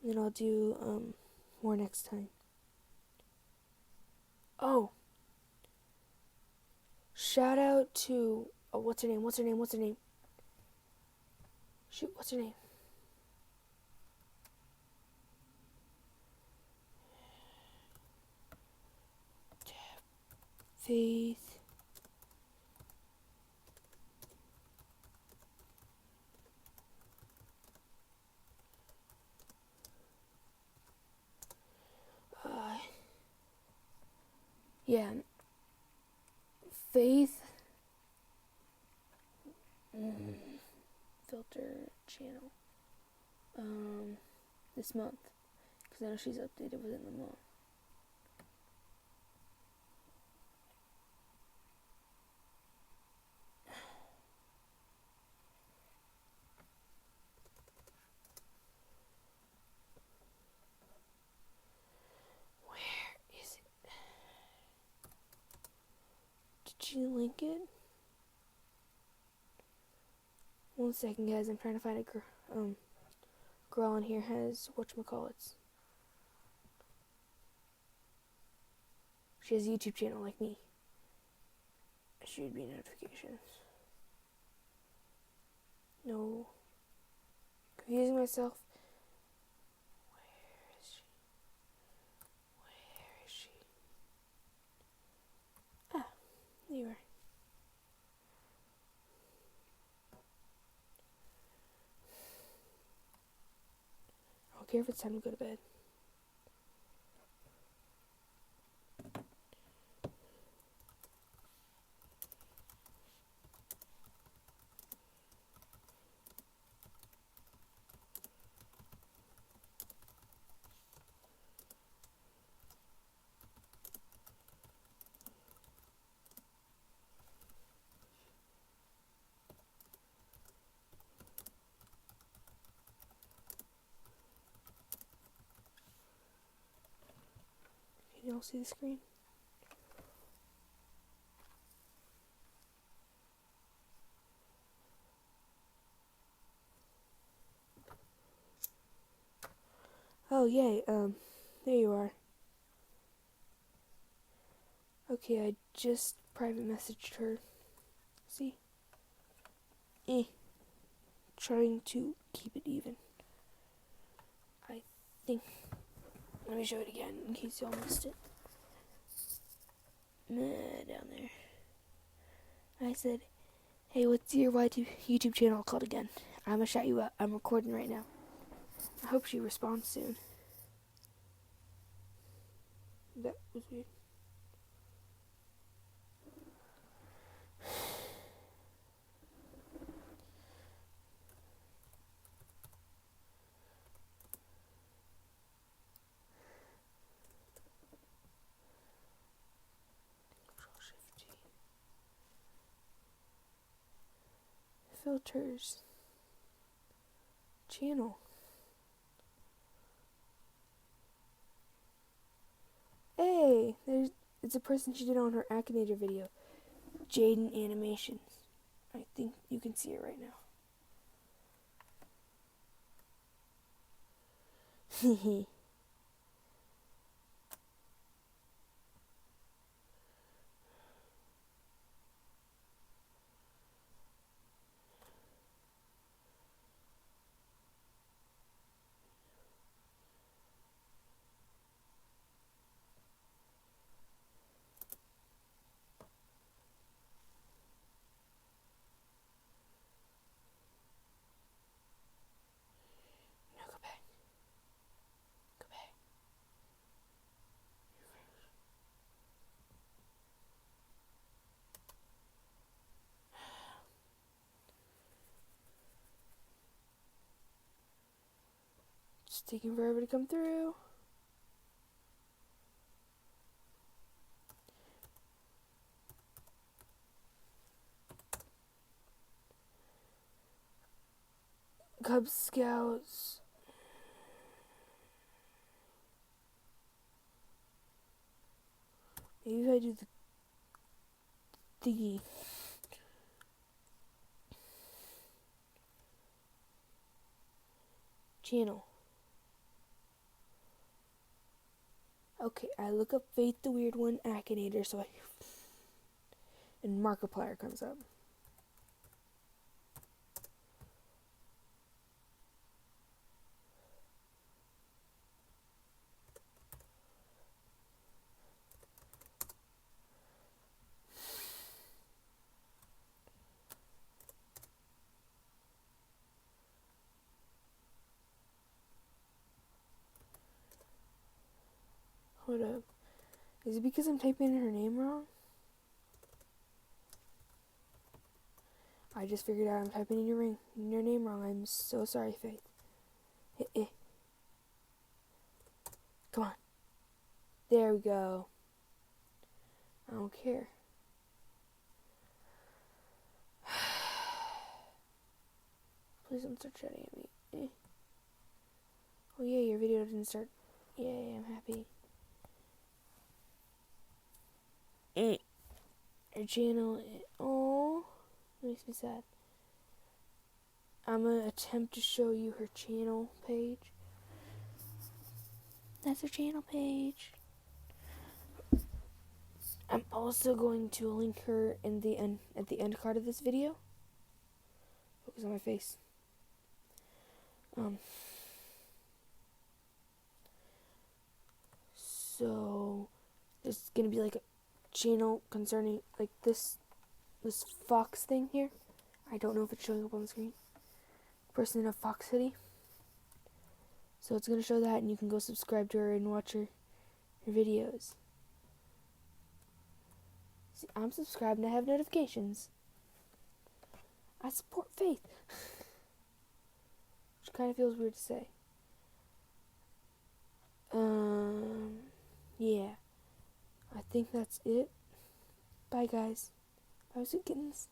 Then I'll do more next time. Oh. Shout out to... Oh, what's her name? Shoot, what's her name? Faith. Yeah. Faith. Filter channel. This month. Because I know she's updated within the month. Where is it? Did she link it? One second, guys. I'm trying to find a girl on here has whatchamacallits. She has a YouTube channel like me. She would be notifications. No. Confusing myself. Where is she? Ah, there you are. I don't care if it's time to go to bed. Can you all see the screen? Oh, yay, there you are. Okay, I just private messaged her. See? Trying to keep it even. I think. Let me show it again in case y'all missed it. Down there. I said, hey, what's your YouTube channel called again? I'm gonna shout you out. I'm recording right now. I hope she responds soon. That was weird. Control-Shift-G. Filters. Channel. Hey, it's a person she did on her Akinator video. Jaden Animations. I think you can see it right now. Hehe. Now go back. Go back. It's taking forever to come through. Cub Scouts. Maybe if I do the thingy. Channel. Okay, I look up Faith the Weird One Akinator, so and Markiplier comes up. Hold up. Is it because I'm typing in her name wrong? I just figured out I'm typing in your name wrong. I'm so sorry, Faith. Come on. There we go. I don't care. Please don't start shouting at me. Oh yeah, your video didn't start. Yay, I'm happy. Her channel. Oh, makes me sad. I'm gonna attempt to show you her channel page. That's her channel page. I'm also going to link her in the end at the end card of this video. Focus on my face. So there's gonna be like a channel concerning like this fox thing here. I don't know if it's showing up on the screen. Person in a fox hoodie. So it's gonna show that, and you can go subscribe to her and watch her videos. See, I'm subscribed and I have notifications. I support Faith. Which kind of feels weird to say. Yeah. I think that's it. Bye, guys. Bye, sweet kittens.